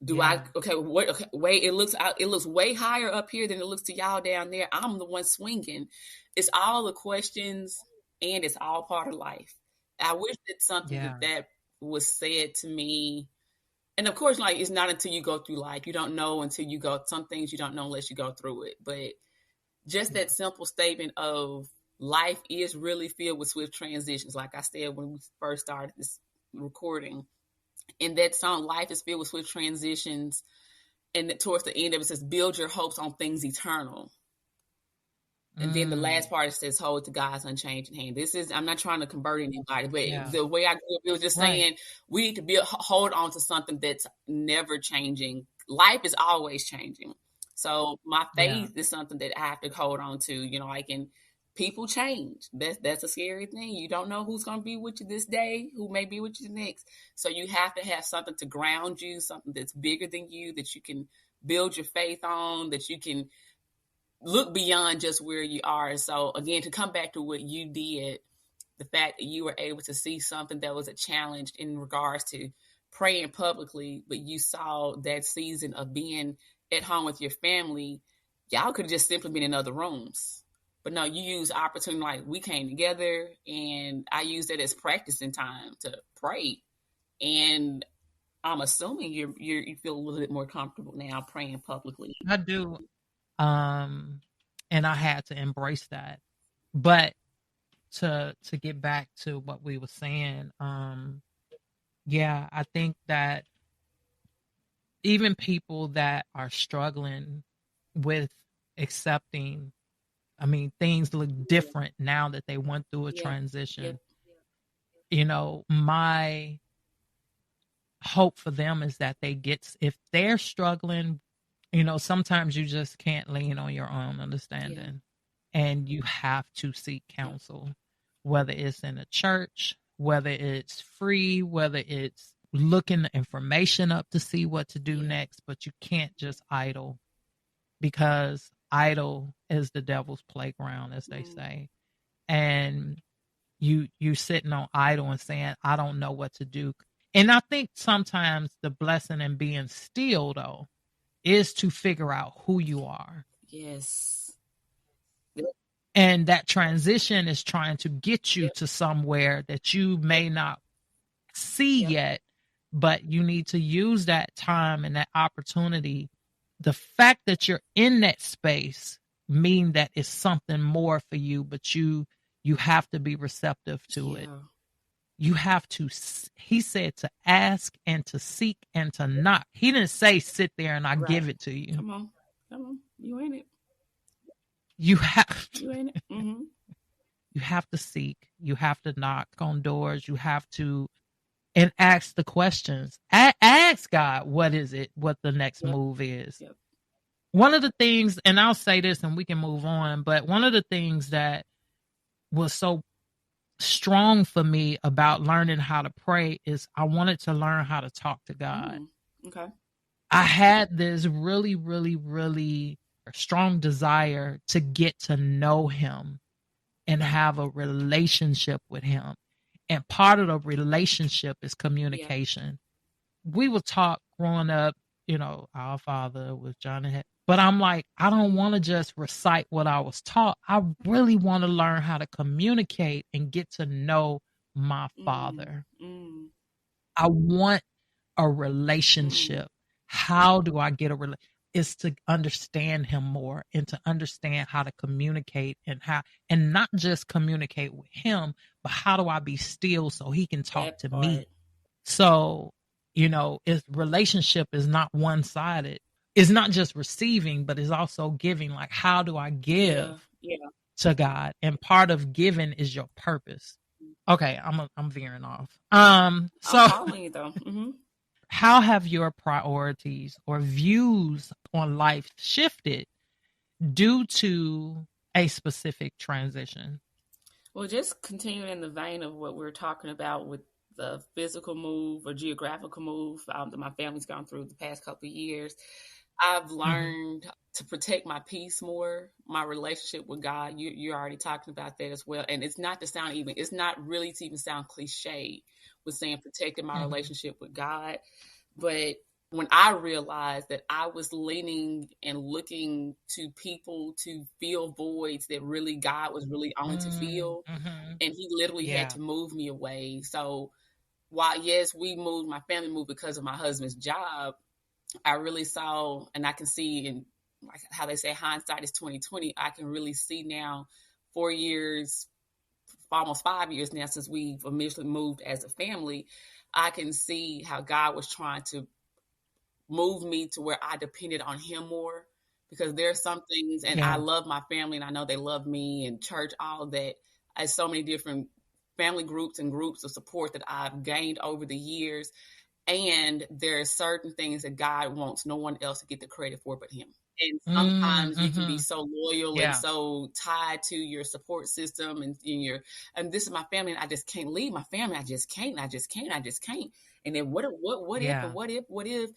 Wait, it looks way higher up here than it looks to y'all down there. I'm the one swinging. It's all the questions, and it's all part of life. I wish that something that was said to me. And of course, like, it's not until you go through life. You don't know until you go, some things you don't know unless you go through it. But just that simple statement of life is really filled with swift transitions. Like I said, when we first started this recording, in that song, life is filled with swift transitions. And towards the end of it says, build your hopes on things eternal. And then the last part it says, hold to God's unchanging hand. I'm not trying to convert anybody, but the way I grew up, it was just saying we need to hold on to something that's never changing. Life is always changing. So my faith is something that I have to hold on to, people change. That's a scary thing. You don't know who's going to be with you this day, who may be with you next. So you have to have something to ground you, something that's bigger than you, that you can build your faith on, that you can look beyond just where you are. So again, to come back to what you did, the fact that you were able to see something that was a challenge in regards to praying publicly, but you saw that season of being at home with your family, y'all could have just simply been in other rooms. But no, you use opportunity, like we came together, and I used it as practicing time to pray. And I'm assuming you feel a little bit more comfortable now praying publicly. I do. And I had to embrace that. But to get back to what we were saying, I think that even people that are struggling with accepting, things look different now that they went through a transition. My hope for them is that if they're struggling, sometimes you just can't lean on your own understanding, and you have to seek counsel, whether it's in a church, whether it's free, whether it's looking the information up to see what to do next. But you can't just idle, because idle is the devil's playground, as they say. And you sitting on idle and saying, I don't know what to do. And I think sometimes the blessing in being still, though, is to figure out who you are. Yes. And that transition is trying to get you to somewhere that you may not see yet, but you need to use that time and that opportunity. The fact that you're in that space mean that it's something more for you, but you have to be receptive to it. You have to, he said, to ask and to seek and to knock. He didn't say sit there and I give it to you. Come on. You ain't it. You have to. You ain't it. Mm-hmm. You have to seek. You have to knock on doors. You have to, and ask the questions. Ask God, what is it? What the next move is. One of the things, and I'll say this and we can move on, but one of the things that was so strong for me about learning how to pray is I wanted to learn how to talk to God. Okay. I had this really, really, really strong desire to get to know him and have a relationship with him. And part of the relationship is communication. We would talk growing up, our Father was John and Head. But I'm like, I don't want to just recite what I was taught. I really want to learn how to communicate and get to know my Father. I want a relationship. How do I get a relationship? Is to understand him more and to understand how to communicate and not just communicate with him, but how do I be still so he can talk to me? So, relationship is not one-sided. It's not just receiving, but it's also giving. Like, how do I give to God? And part of giving is your purpose. Okay, I'm veering off. So I'm following you though. How have your priorities or views on life shifted due to a specific transition? Well, just continuing in the vein of what we're talking about with the physical move or geographical move that my family's gone through the past couple of years, I've learned to protect my peace more, my relationship with God. You're already talking about that as well. And it's not really to even sound cliche with saying protecting my relationship with God. But when I realized that I was leaning and looking to people to fill voids that really God was really on to fill, and he literally had to move me away. So while, yes, my family moved because of my husband's job, I really saw, and I can see in like how they say hindsight is 20/20. I can really see now, 4 years, almost 5 years now since we've initially moved as a family, I can see how God was trying to move me to where I depended on him more, because there are some things, and I love my family, and I know they love me, and church, all of that. I have so many different family groups and groups of support that I've gained over the years. And there are certain things that God wants no one else to get the credit for but him. And sometimes you can be so loyal and so tied to your support system and this is my family, and I just can't leave my family. I just can't. And then what if?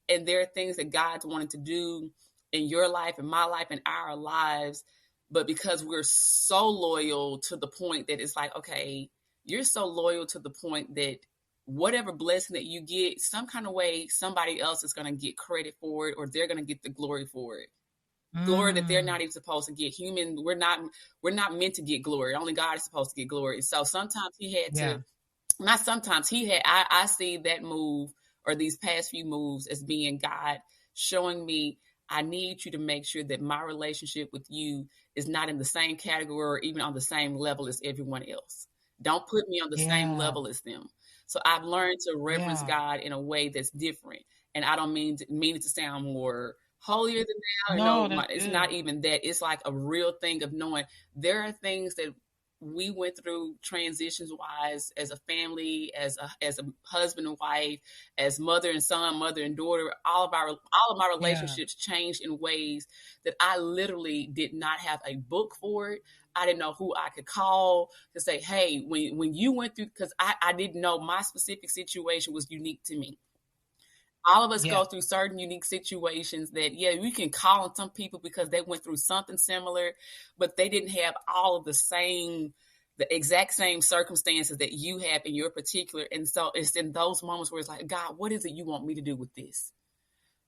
And there are things that God's wanted to do in your life, in my life, in our lives. But because we're so loyal to the point that it's like, okay, you're so loyal to the point that whatever blessing that you get, some kind of way, somebody else is going to get credit for it, or they're going to get the glory for it. Glory that they're not even supposed to get. We're not meant to get glory. Only God is supposed to get glory. So sometimes he had to, not sometimes he had, I see that move or these past few moves as being God showing me, I need you to make sure that my relationship with you is not in the same category or even on the same level as everyone else. Don't put me on the same level as them. So I've learned to reverence God in a way that's different. And I don't mean it to sound more holier than thou. No, it's not even that. It's like a real thing of knowing there are things that we went through transitions wise as a family, as a husband and wife, as mother and son, mother and daughter. All of my relationships changed in ways that I literally did not have a book for it. I didn't know who I could call to say, hey, when you went through, because I didn't know my specific situation was unique to me. All of us go through certain unique situations that, we can call on some people because they went through something similar, but they didn't have all of the exact same circumstances that you have in your particular. And so it's in those moments where it's like, God, what is it you want me to do with this?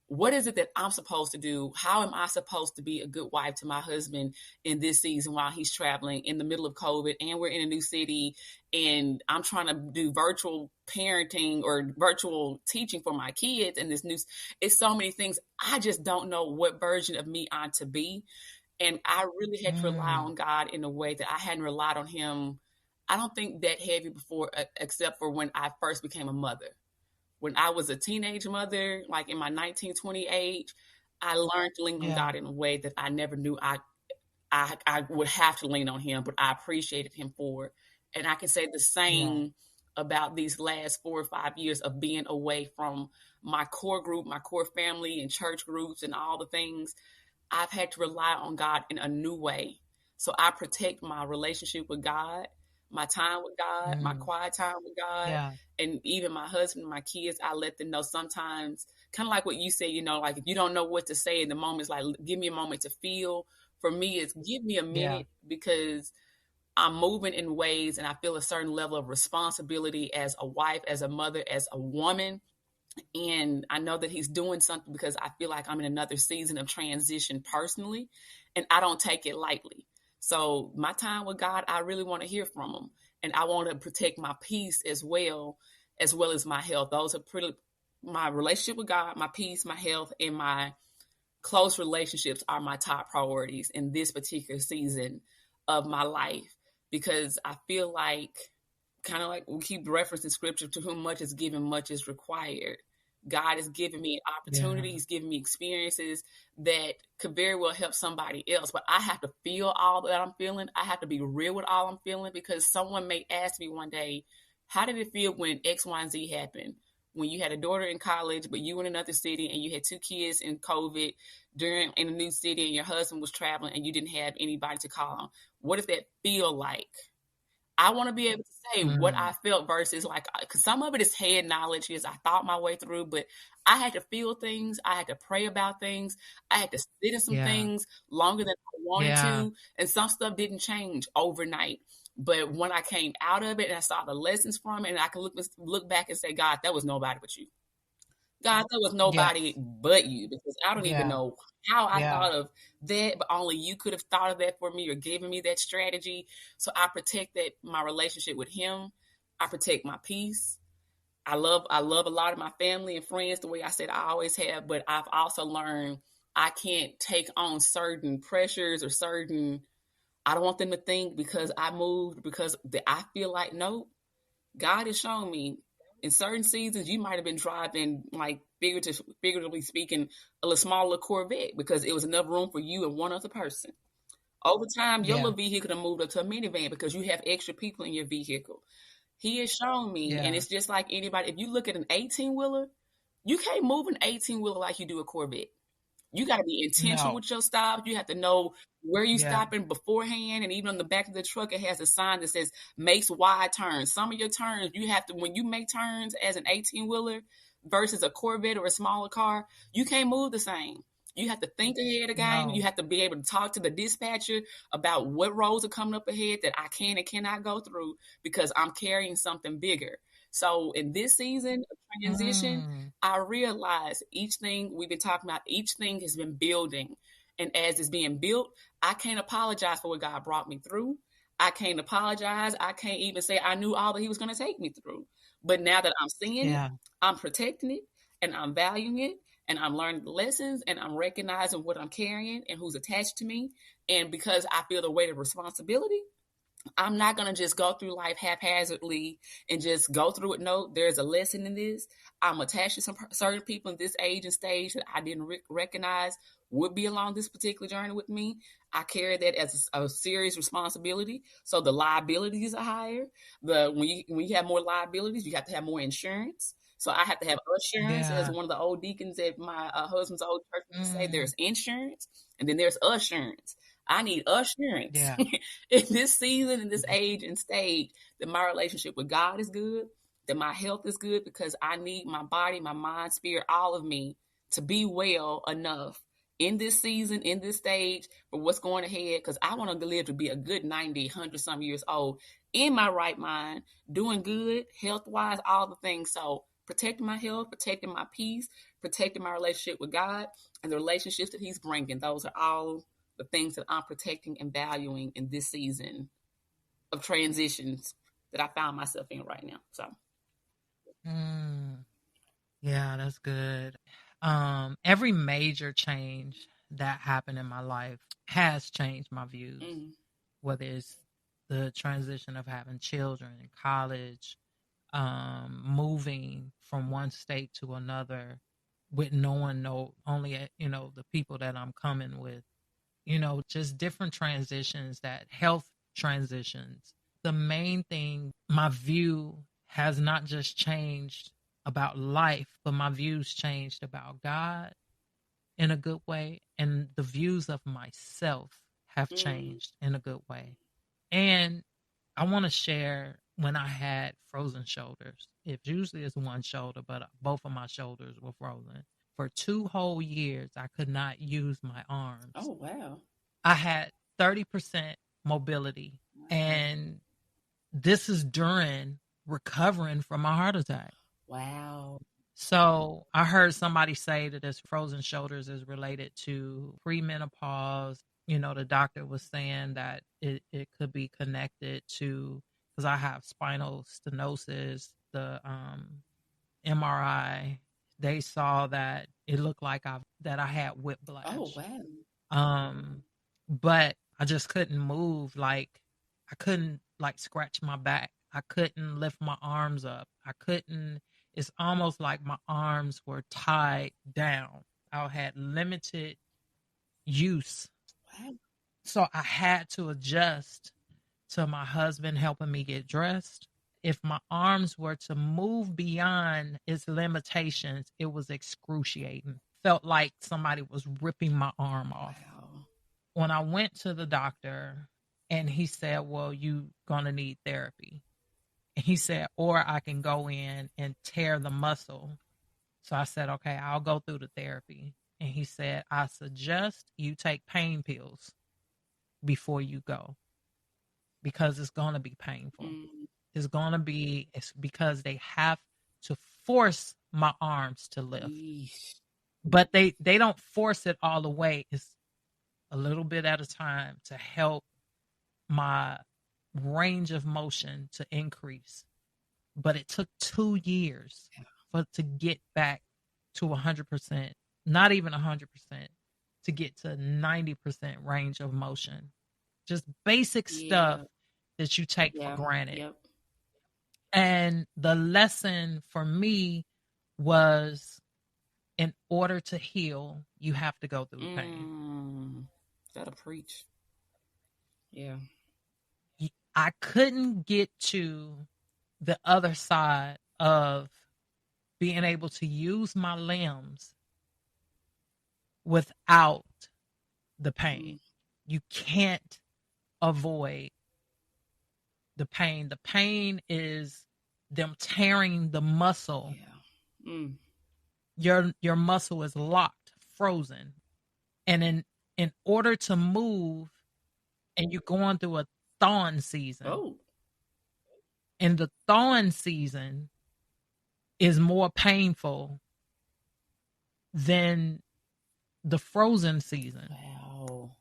What is it that I'm supposed to do? How am I supposed to be a good wife to my husband in this season while he's traveling in the middle of COVID and we're in a new city and I'm trying to do virtual parenting or virtual teaching for my kids and it's so many things. I just don't know what version of me I'm to be. And I really had to rely on God in a way that I hadn't relied on him. I don't think that heavy before, except for when I first became a mother. When I was a teenage mother, like in my 19, 20 age, I learned to lean on God in a way that I never knew I would have to lean on him, but I appreciated him for it. And I can say the same about these last 4 or 5 years of being away from my core group, my core family and church groups and all the things. I've had to rely on God in a new way. So I protect my relationship with God, my time with God, my quiet time with God, and even my husband, my kids, I let them know sometimes, kind of like what you say, like if you don't know what to say in the moment, it's like, give me a moment to feel. For me, it's give me a minute because I'm moving in ways and I feel a certain level of responsibility as a wife, as a mother, as a woman. And I know that he's doing something because I feel like I'm in another season of transition personally, and I don't take it lightly. So my time with God, I really want to hear from him. And I want to protect my peace as well as my health. Those are my relationship with God, my peace, my health, and my close relationships are my top priorities in this particular season of my life. Because I feel like, kind of like we keep referencing scripture, to whom much is given, much is required. God has given me opportunities, given me experiences that could very well help somebody else. But I have to feel all that I'm feeling. I have to be real with all I'm feeling, because someone may ask me one day, how did it feel when X, Y, and Z happened? When you had a daughter in college, but you in another city, and you had 2 kids in COVID in a new city, and your husband was traveling and you didn't have anybody to call on. What does that feel like? I want to be able to say what I felt versus because some of it is head knowledge, is I thought my way through, but I had to feel things. I had to pray about things. I had to sit in some things longer than I wanted to. And some stuff didn't change overnight. But when I came out of it and I saw the lessons from it, and I can look back and say, God, that was nobody but you. God, there was nobody but you, because I don't even know how I thought of that, but only you could have thought of that for me or given me that strategy. So I protect my relationship with him. I protect my peace. I love a lot of my family and friends the way I said I always have, but I've also learned I can't take on certain pressures or I don't want them to think because I moved, because I feel like, no, God has shown me in certain seasons, you might have been driving, like, figuratively speaking, a little smaller Corvette because it was enough room for you and one other person. Over time, your little vehicle done moved up to a minivan because you have extra people in your vehicle. He has shown me, and it's just like anybody. If you look at an 18-wheeler, you can't move an 18-wheeler like you do a Corvette. You got to be intentional with your stops. You have to know where you stopping beforehand. And even on the back of the truck, it has a sign that says makes wide turns. Some of your turns, you have to, when you make turns as an 18-wheeler versus a Corvette or a smaller car, you can't move the same. You have to think ahead of game. You have to be able to talk to the dispatcher about what roads are coming up ahead that I can and cannot go through because I'm carrying something bigger. So in this season of transition, I realize each thing we've been talking about, each thing has been building. And as it's being built, I can't apologize for what God brought me through. I can't apologize. I can't even say I knew all that he was going to take me through. But now that I'm seeing it, I'm protecting it and I'm valuing it. And I'm learning the lessons and I'm recognizing what I'm carrying and who's attached to me. And because I feel the weight of responsibility, I'm not going to just go through life haphazardly and just go through it. No, there's a lesson in this. I'm attached to some certain people in this age and stage that I didn't recognize would be along this particular journey with me. I carry that as a serious responsibility. So the liabilities are higher. When you have more liabilities, you have to have more insurance. So I have to have assurance, as one of the old deacons at my husband's old church would say, there's insurance and then there's assurance. I need assurance in this season, in this age and stage, that my relationship with God is good, that my health is good, because I need my body, my mind, spirit, all of me to be well enough in this season, in this stage, for what's going ahead, because I want to live to be a good 90, 100-some years old in my right mind, doing good, health-wise, all the things. So protecting my health, protecting my peace, protecting my relationship with God, and the relationships that he's bringing. Those are all the things that I'm protecting and valuing in this season of transitions that I found myself in right now. So, yeah, that's good. Every major change that happened in my life has changed my views, whether it's the transition of having children in college, moving from one state to another with only the people that I'm coming with, just different transitions, that health transitions. The main thing, my view has not just changed about life, but my views changed about God in a good way, and the views of myself have changed in a good way. And I want to share when I had frozen shoulders. It usually is one shoulder, but both of my shoulders were frozen. For 2 whole years, I could not use my arms. Oh, wow. I had 30% mobility. And this is during recovering from a heart attack. Wow. So I heard somebody say that this frozen shoulders is related to premenopause. The doctor was saying that it could be connected to, because I have spinal stenosis, the MRI, they saw that it looked like I had whiplash. Oh, wow. But I just couldn't move. Like, I couldn't scratch my back. I couldn't lift my arms up. It's almost like my arms were tied down. I had limited use. Wow. So I had to adjust to my husband helping me get dressed. If my arms were to move beyond its limitations, it was excruciating. Felt like somebody was ripping my arm off. Wow. When I went to the doctor and he said, well, you're going to need therapy. And he said, or I can go in and tear the muscle. So I said, okay, I'll go through the therapy. And he said, I suggest you take pain pills before you go, because it's going to be painful. It's because they have to force my arms to lift. Yeesh. But they don't force it all the way. It's a little bit at a time to help my range of motion to increase. But it took 2 years to get back to 100%, not even 100%, to get to 90% range of motion. Just basic stuff that you take for granted. And the lesson for me was, in order to heal, you have to go through the pain. That'll preach. Yeah. I couldn't get to the other side of being able to use my limbs without the pain. You can't avoid the pain. The pain is them tearing the muscle. Your muscle is locked, frozen. And in order to move, and you're going through a thawing season. Oh. And the thawing season is more painful than the frozen season. Wow.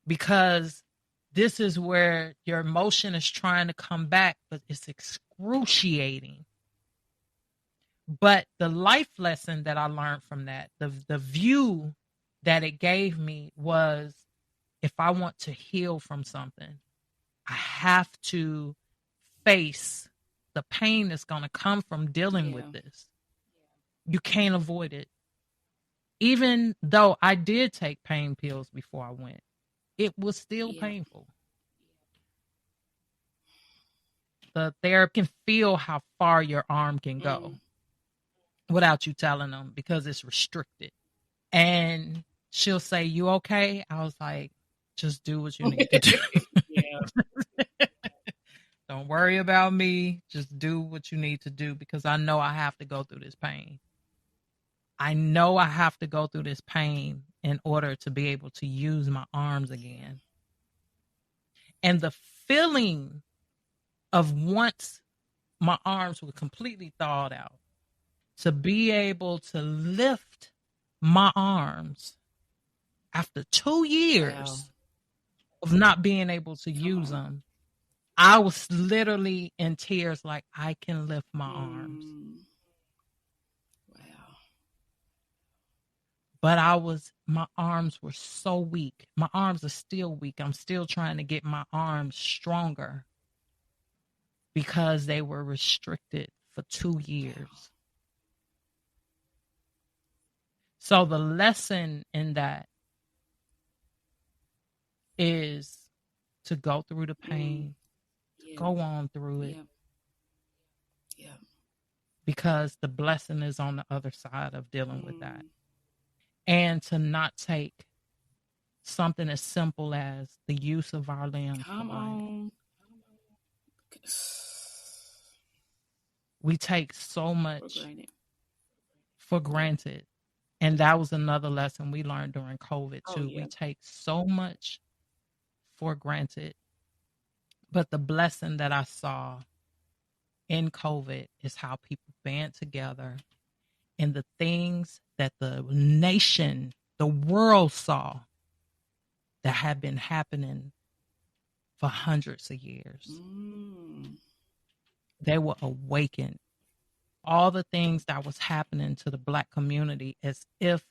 Because this is where your emotion is trying to come back, but it's excruciating. But the life lesson that I learned from that, the view that it gave me was, if I want to heal from something, I have to face the pain that's going to come from dealing with this. You can't avoid it. Even though I did take pain pills before I went, it was still painful. The therapist can feel how far your arm can go without you telling them, because it's restricted. And she'll say, "You okay?" I was like, "Just do what you need to do." Don't worry about me. Just do what you need to do, because I know I have to go through this pain. I know I have to go through this pain in order to be able to use my arms again. And the feeling of, once my arms were completely thawed out, to be able to lift my arms after 2 years of not being able to use them, I was literally in tears, like, I can lift my arms. Wow. But my arms were so weak. My arms are still weak. I'm still trying to get my arms stronger because they were restricted for 2 years. So the lesson in that is to go through the pain, to go on through it. Because the blessing is on the other side of dealing with that. And to not take something as simple as the use of our limbs for granted. We take so much for granted. And that was another lesson we learned during COVID too. We take so much for granted. But the blessing that I saw in COVID is how people band together, and the things that the nation, the world saw that had been happening for hundreds of years. They were awakened. All the things that was happening to the Black community as if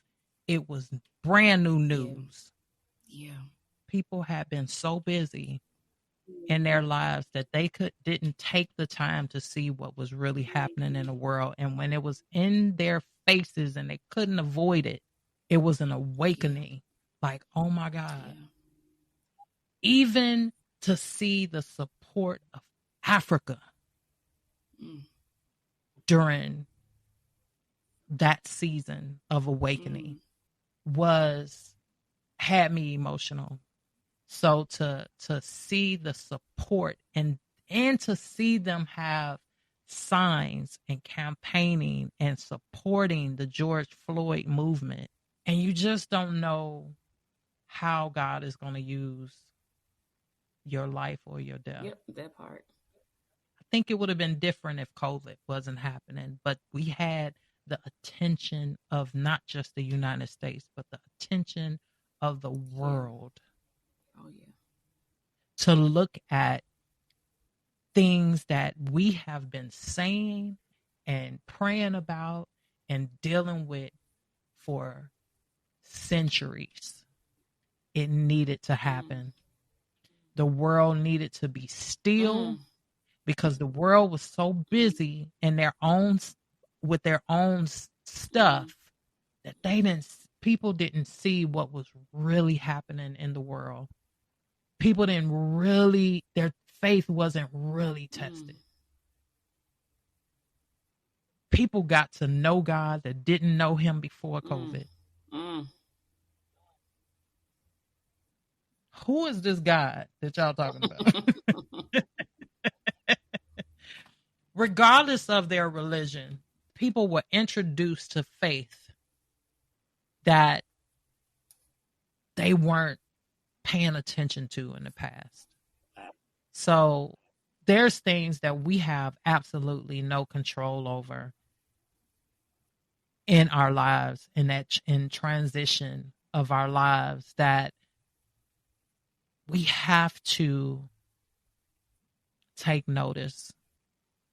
it was brand new news. People had been so busy in their lives that they didn't take the time to see what was really happening in the world. And when it was in their faces and they couldn't avoid it, it was an awakening. Like, oh my God. Even to see the support of Africa during that season of awakening had me emotional. So to see the support and to see them have signs and campaigning and supporting the George Floyd movement, and you just don't know how God is going to use your life or your death. Yep, that part. I think it would have been different if COVID wasn't happening, but we had the attention of not just the United States, but the attention of the world. To look at things that we have been saying and praying about and dealing with for centuries. It needed to happen. The world needed to be still because the world was so busy in their own with their own stuff that people didn't see what was really happening in the world. People didn't really, their faith wasn't really tested. People got to know God that didn't know him before COVID. Who is this God that y'all talking about? Regardless of their religion, people were introduced to faith that they weren't paying attention to in the past. So there's things that we have absolutely no control over in our lives, in transition of our lives, that we have to take notice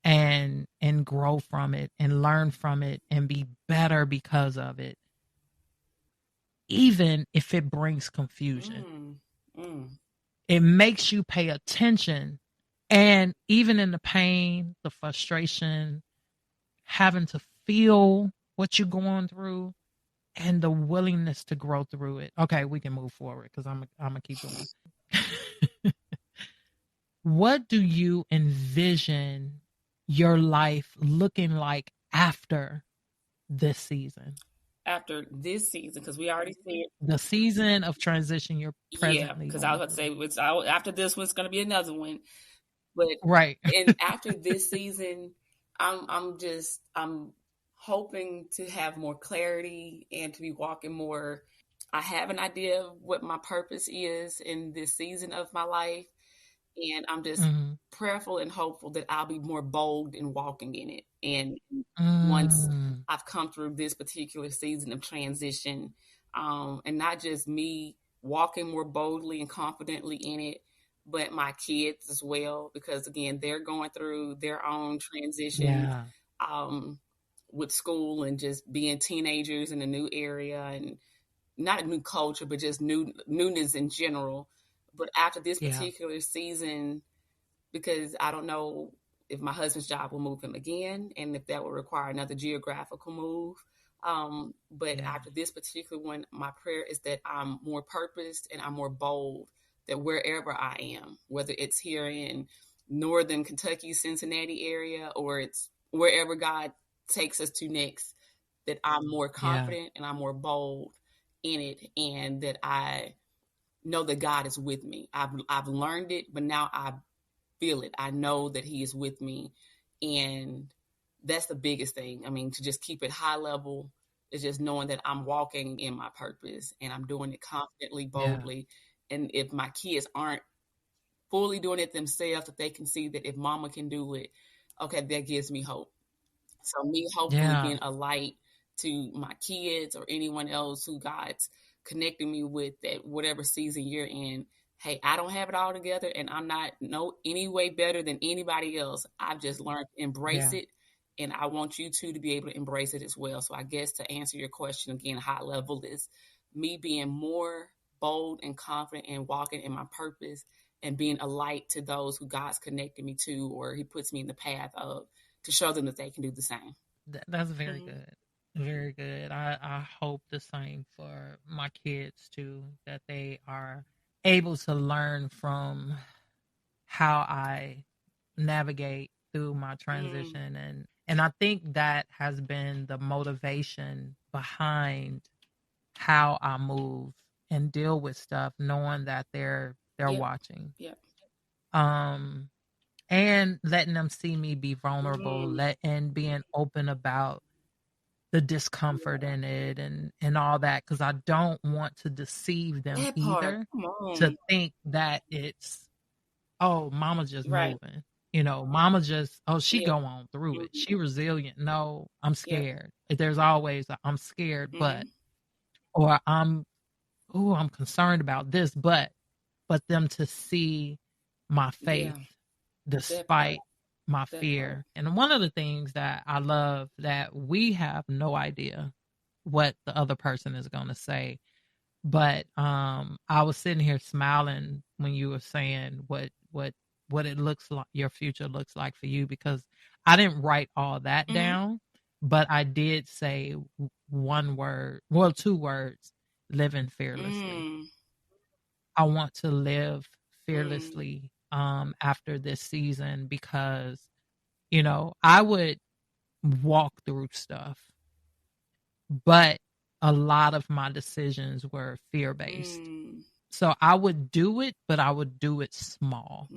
and grow from it and learn from it and be better because of it, even if it brings confusion. It makes you pay attention, and even in the pain, the frustration, having to feel what you're going through and the willingness to grow through it. Okay, we can move forward because I'm gonna keep going. What do you envision your life looking like after this season? After this season, because we already said the season of transition you're presently. Because I was about to say after this one's going to be another one, but right. And after this season, I'm hoping to have more clarity and to be walking more. I have an idea of what my purpose is in this season of my life. And I'm just prayerful and hopeful that I'll be more bold in walking in it. And once I've come through this particular season of transition, and not just me walking more boldly and confidently in it, but my kids as well, because again, they're going through their own transition with school and just being teenagers in a new area, and not a new culture, but just newness in general. But after this particular season, because I don't know if my husband's job will move him again and if that will require another geographical move. But after this particular one, my prayer is that I'm more purposed and I'm more bold, that wherever I am, whether it's here in northern Kentucky, Cincinnati area, or it's wherever God takes us to next, that I'm more confident and I'm more bold in it, and that I know that God is with me. I've learned it, but now I feel it. I know that he is with me. And that's the biggest thing. I mean, to just keep it high level is just knowing that I'm walking in my purpose and I'm doing it confidently, boldly. And if my kids aren't fully doing it themselves, that they can see that if mama can do it, okay, that gives me hope. So me hopefully being a light to my kids or anyone else who God's connecting me with, that whatever season you're in, hey, I don't have it all together and I'm not any way better than anybody else. I've just learned to embrace it. And I want you to be able to embrace it as well. So I guess to answer your question again, high level is me being more bold and confident and walking in my purpose and being a light to those who God's connected me to, or he puts me in the path of, to show them that they can do the same. That's very good. Very good. I hope the same for my kids too, that they are able to learn from how I navigate through my transition. And I think that has been the motivation behind how I move and deal with stuff, knowing that they're watching. And letting them see me be vulnerable, and being open about the discomfort in it and all that, because I don't want to deceive them either, to think that it's, oh, mama's just moving. You know, mama just, she go on through it. She resilient. No, I'm scared. There's always I'm scared, but, or I'm concerned about this, but them to see my faith despite my fear. And one of the things that I love, that we have no idea what the other person is going to say, but I was sitting here smiling when you were saying what what it looks like, your future looks like for you, because I didn't write all that down, but I did say one word, well, 2 words, living fearlessly. I want to live fearlessly after this season, because, you know, I would walk through stuff, but a lot of my decisions were fear-based. So I would do it, but I would do it small.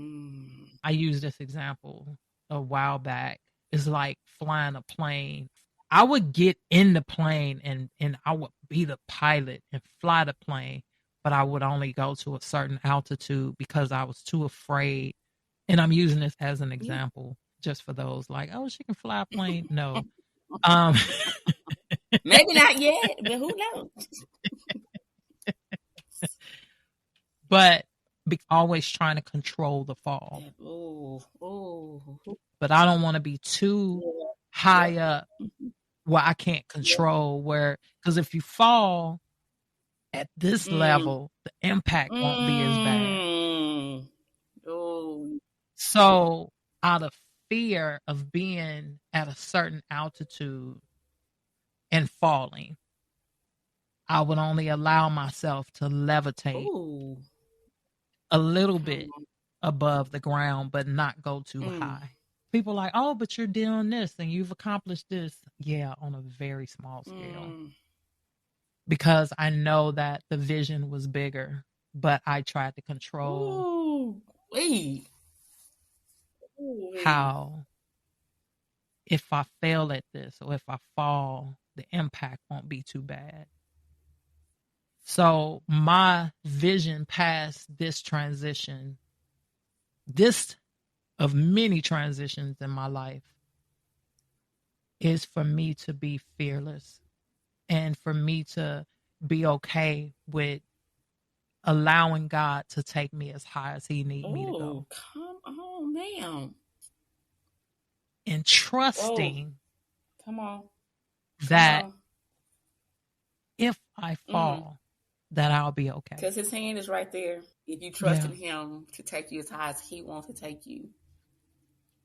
I used this example a while back. It's like flying a plane. I would get in the plane and I would be the pilot and fly the plane, but I would only go to a certain altitude because I was too afraid. And I'm using this as an example just for those like, oh, she can fly a plane. No. Maybe not yet, but who knows? But always trying to control the fall. But I don't want to be too high up where I can't control, because if you fall at this level, the impact won't be as bad. So out of fear of being at a certain altitude and falling, I would only allow myself to levitate a little bit above the ground, but not go too high. People are like, oh, but you're doing this and you've accomplished this. Yeah, on a very small scale. Because I know that the vision was bigger, but I tried to control how, if I fail at this or if I fall, the impact won't be too bad. So my vision past this transition, this of many transitions in my life, is for me to be fearless and for me to be okay with allowing God to take me as high as he needs me to go. Come on, ma'am. And trusting that if I fall, that I'll be okay. Because his hand is right there. If you trust in him to take you as high as he wants to take you.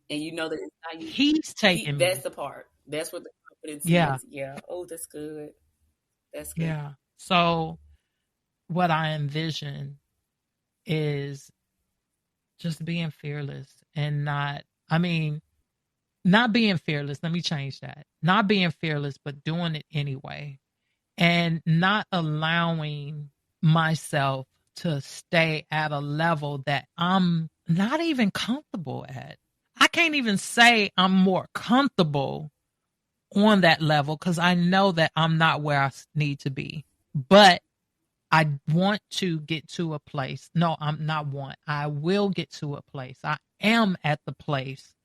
And you know that it's not you. He's taking me. That's the part. That's what the confidence is. Yeah. Oh, that's good. That's good. Yeah. So what I envision is just being fearless and not being fearless. Let me change that. Not being fearless, but doing it anyway. And not allowing myself to stay at a level that I'm not even comfortable at. I can't even say I'm more comfortable on that level because I know that I'm not where I need to be. But I want to get to a place. No, I will get to a place. I am at the place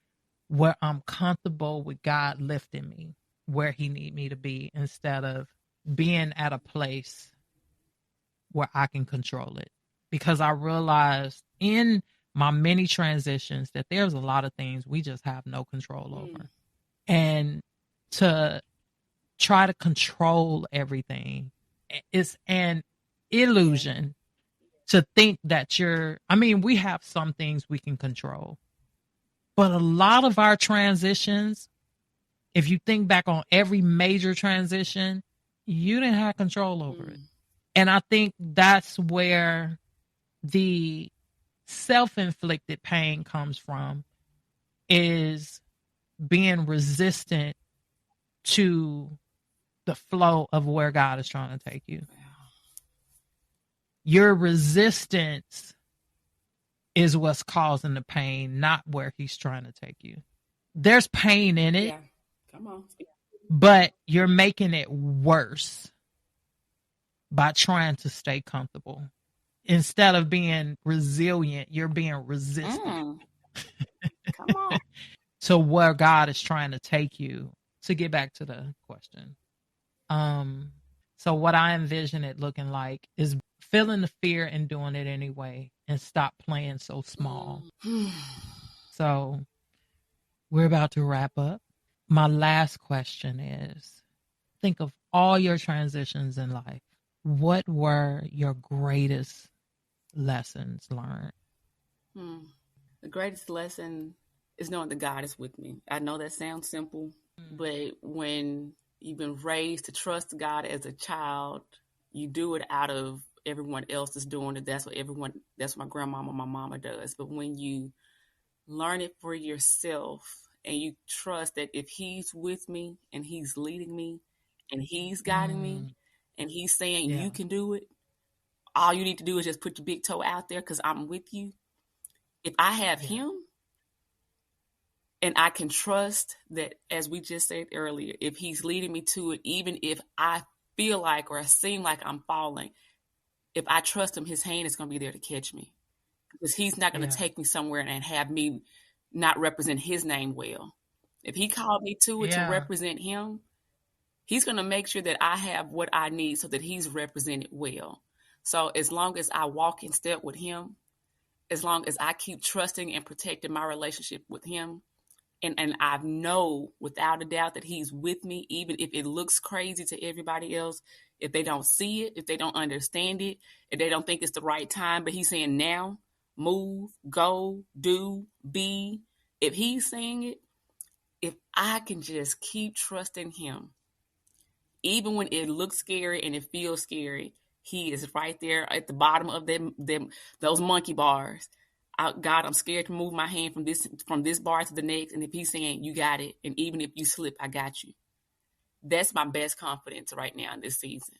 where I'm comfortable with God lifting me where he need me to be, instead of being at a place where I can control it. Because I realized in my many transitions that there's a lot of things we just have no control over. And to try to control everything, it's an illusion to think that we have some things we can control. But a lot of our transitions, if you think back on every major transition, you didn't have control over it. And I think that's where the self-inflicted pain comes from, is being resistant to the flow of where God is trying to take you. Your resistance is what's causing the pain, not where he's trying to take you. There's pain in it. Yeah. Come on. But you're making it worse by trying to stay comfortable. Instead of being resilient, you're being resistant. Come on. To where God is trying to take you. To get back to the question. So what I envision it looking like is feeling the fear and doing it anyway, and stop playing so small. So we're about to wrap up. My last question is, think of all your transitions in life. What were your greatest lessons learned? The greatest lesson is knowing that God is with me. I know that sounds simple, but when you've been raised to trust God as a child, you do it out of everyone else is doing it. That's what my grandmama, my mama does. But when you learn it for yourself and you trust that if he's with me and he's leading me and he's guiding me and he's saying you can do it, all you need to do is just put your big toe out there because I'm with you. If I have him and I can trust that, as we just said earlier, if he's leading me to it, even if I feel like or I seem like I'm falling, if I trust him, his hand is going to be there to catch me. Because he's not going to take me somewhere and have me not represent his name well. If he called me to it to represent him, he's going to make sure that I have what I need so that he's represented well. So as long as I walk in step with him, as long as I keep trusting and protecting my relationship with him, and I know without a doubt that he's with me, even if it looks crazy to everybody else, if they don't see it, if they don't understand it, if they don't think it's the right time, but he's saying now, move, go, do, be. If he's saying it, if I can just keep trusting him, even when it looks scary and it feels scary, he is right there at the bottom of those monkey bars. God, I'm scared to move my hand from this bar to the next. And if he's saying, you got it, and even if you slip, I got you. That's my best confidence right now in this season,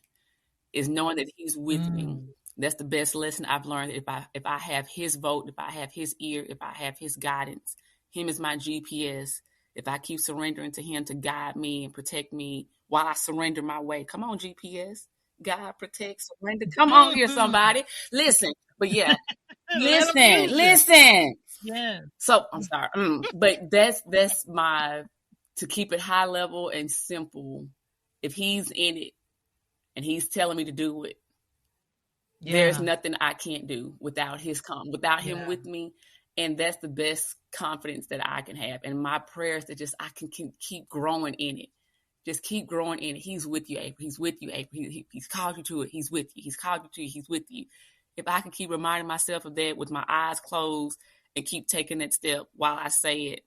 is knowing that he's with me. That's the best lesson I've learned. If I have his vote, if I have his ear, if I have his guidance, him is my GPS. If I keep surrendering to him to guide me and protect me while I surrender my way. Come on, GPS. God protect, surrender. Come on here, somebody. Listen. But yeah, listen. Yeah. So I'm sorry. But that's to keep it high level and simple. If he's in it and he's telling me to do it, there's nothing I can't do without him with me. And that's the best confidence that I can have. And my prayers that just I can keep growing in it. Just keep growing in it. He's with you, April. He's with you, April. He's called you to it. He's with you. He's called you to it. He's with you. If I can keep reminding myself of that with my eyes closed and keep taking that step while I say it,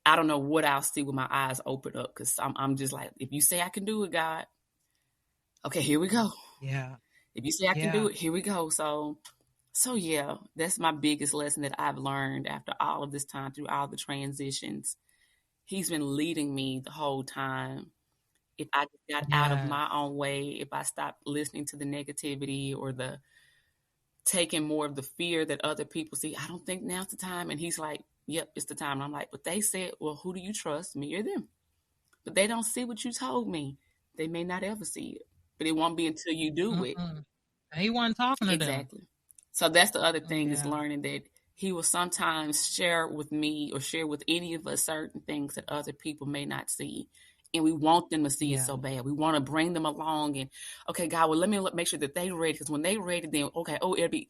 I don't know what I'll see with my eyes open up, because I'm just like, if you say I can do it, God, okay, here we go. Yeah. If you say I can do it, here we go. So yeah, that's my biggest lesson that I've learned after all of this time, through all the transitions. He's been leading me the whole time. If I just got out of my own way, if I stopped listening to the negativity or the taking more of the fear that other people see, I don't think now's the time. And he's like, yep, it's the time. And I'm like, but they said, well, who do you trust, me or them? But they don't see what you told me. They may not ever see it, but it won't be until you do it. He wasn't talking to them. Exactly. So that's the other thing, is learning that he will sometimes share with me or share with any of us certain things that other people may not see. And we want them to see it so bad. We want to bring them along and, okay, God, well, let me make sure that they're ready. Because when they're ready, then, it'll be,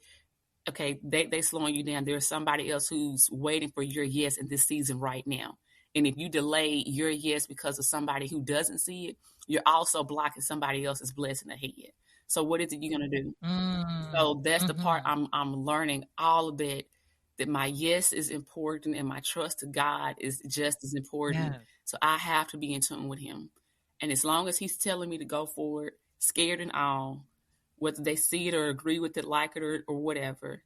okay, they slowing you down. There's somebody else who's waiting for your yes in this season right now. And if you delay your yes because of somebody who doesn't see it, you're also blocking somebody else's blessing ahead. So what is it you're going to do? So that's the part I'm learning all of that my yes is important and my trust to God is just as important. So I have to be in tune with him. And as long as he's telling me to go forward, scared and all, whether they see it or agree with it, like it or whatever,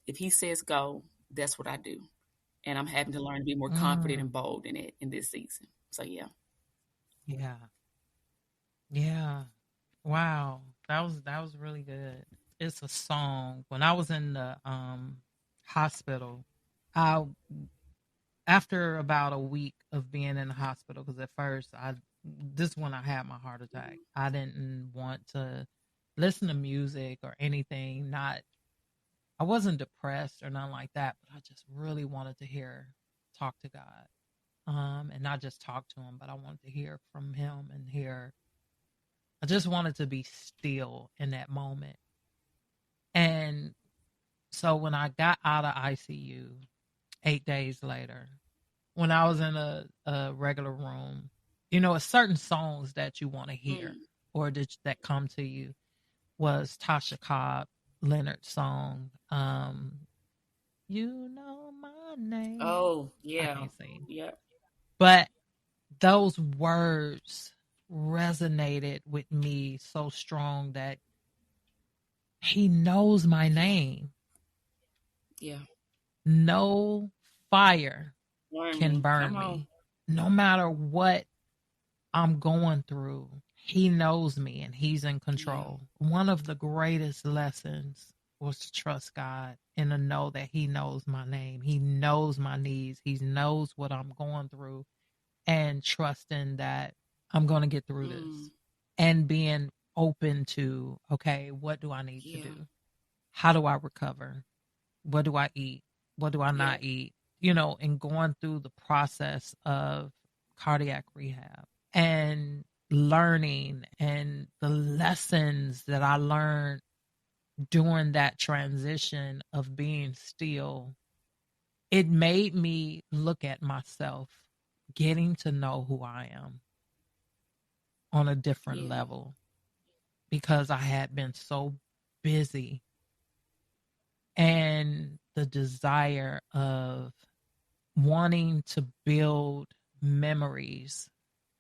if he says go, that's what I do. And I'm having to learn to be more confident and bold in it in this season. So yeah. Wow, that was really good. It's a song. When I was in the hospital, after about a week of being in the hospital, because at first this is when I had my heart attack. I didn't want to listen to music or anything. I wasn't depressed or nothing like that, but I just really wanted to talk to God, and not just talk to him, but I wanted to hear from him and I just wanted to be still in that moment. And so when I got out of ICU 8 days later, when I was in a regular room, a certain songs that you want to hear or that come to you was Tasha Cobb, Leonard's song, You know my name. Oh, yeah. I can't sing. Yeah. But those words resonated with me so strong that he knows my name. Yeah. No fire can burn Come on. me. No matter what I'm going through, he knows me and he's in control. Yeah. One of the greatest lessons was to trust God and to know that he knows my name. He knows my needs. He knows what I'm going through, and trusting that I'm going to get through this, and being open to, okay, what do I need to do? How do I recover? What do I eat? What do I not eat? You know, and going through the process of cardiac rehab and learning, and the lessons that I learned during that transition of being still, it made me look at myself, getting to know who I am on a different level, because I had been so busy, and the desire of wanting to build memories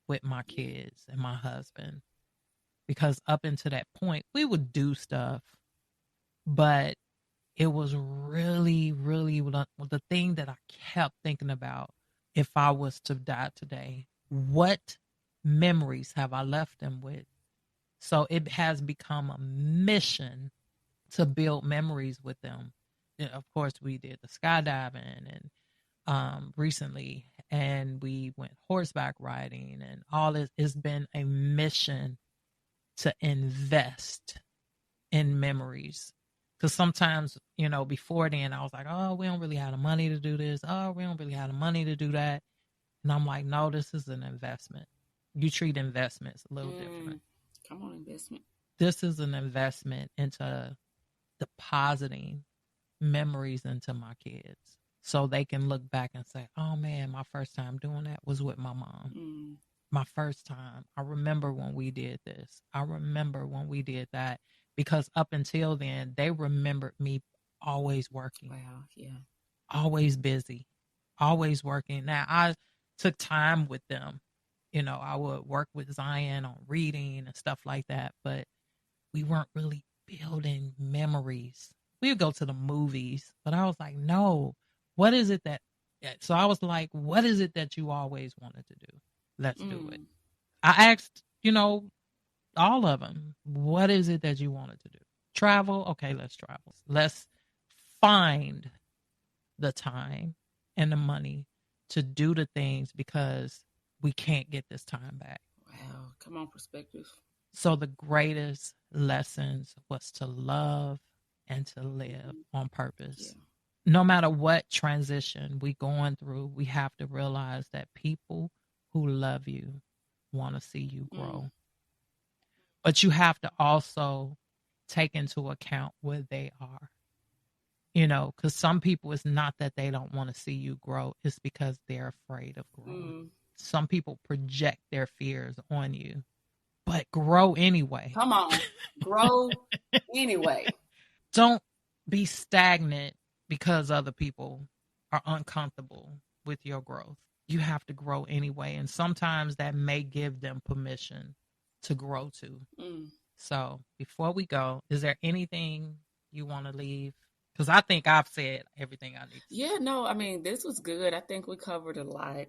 with my kids and my husband, because up until that point we would do stuff, but it was really, really the thing that I kept thinking about. If I was to die today, what memories have I left them with? So it has become a mission to build memories with them. And of course, we did the skydiving and recently, and we went horseback riding, and all this. It's been a mission to invest in memories. Because sometimes, you know, before then I was like, oh, we don't really have the money to do this. Oh, we don't really have the money to do that. And I'm like, no, this is an investment. You treat investments a little different. Come on, investment. This is an investment into depositing memories into my kids, so they can look back and say, oh man, my first time doing that was with my mom. My first time, I remember when we did this. I remember when we did that. Because up until then, they remembered me always working. Wow, yeah. Always busy, always working. Now, I took time with them. You know, I would work with Zion on reading and stuff like that, but we weren't really building memories. We would go to the movies, but I was like, no, what is it that, so I was like, what is it that you always wanted to do? Let's do it. I asked, you know, all of them, what is it that you wanted to do? Travel? Okay, let's travel. Let's find the time and the money to do the things, because we can't get this time back. Wow, come on, perspective. So the greatest lessons was to love and to live on purpose. Yeah. No matter what transition we going through, we have to realize that people who love you want to see you grow. But you have to also take into account where they are. You know, because some people, it's not that they don't want to see you grow. It's because they're afraid of growing. Some people project their fears on you, but grow anyway. Come on, grow anyway. Don't be stagnant because other people are uncomfortable with your growth. You have to grow anyway. And sometimes that may give them permission to grow too. So before we go, is there anything you want to leave? Because I think I've said everything I need to say. Yeah, no, I mean, this was good. I think we covered a lot.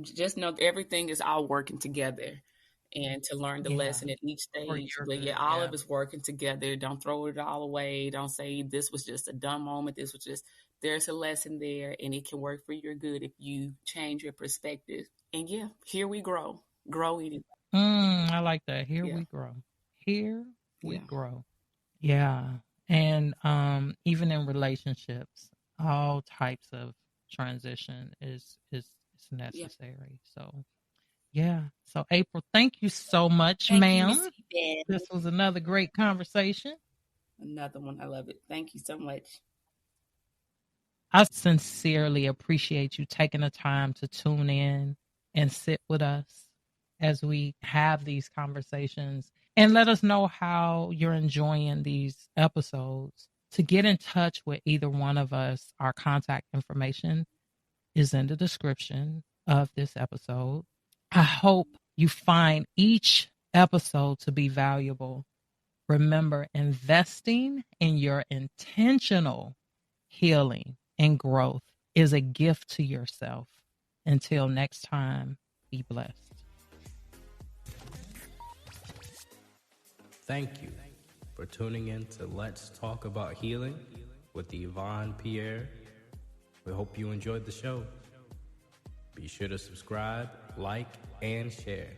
Just know everything is all working together, and to learn the lesson at each stage. But all of it's working together. Don't throw it all away. Don't say this was just a dumb moment. This was just, there's a lesson there, and it can work for your good if you change your perspective. And yeah, here we grow. Grow anyway. I like that. Here we grow. Here we grow. Yeah. And even in relationships, all types of transition is necessary. So yeah. So April, thank you so much, ma'am. This was another great conversation. Another one. I love it. Thank you so much. I sincerely appreciate you taking the time to tune in and sit with us as we have these conversations, and let us know how you're enjoying these episodes. To get in touch with either one of us, our contact information is in the description of this episode. I hope you find each episode to be valuable. Remember, investing in your intentional healing and growth is a gift to yourself. Until next time, be blessed. Thank you for tuning in to Let's Talk About Healing with Yvonne Pierre. We hope you enjoyed the show. Be sure to subscribe, like, and share.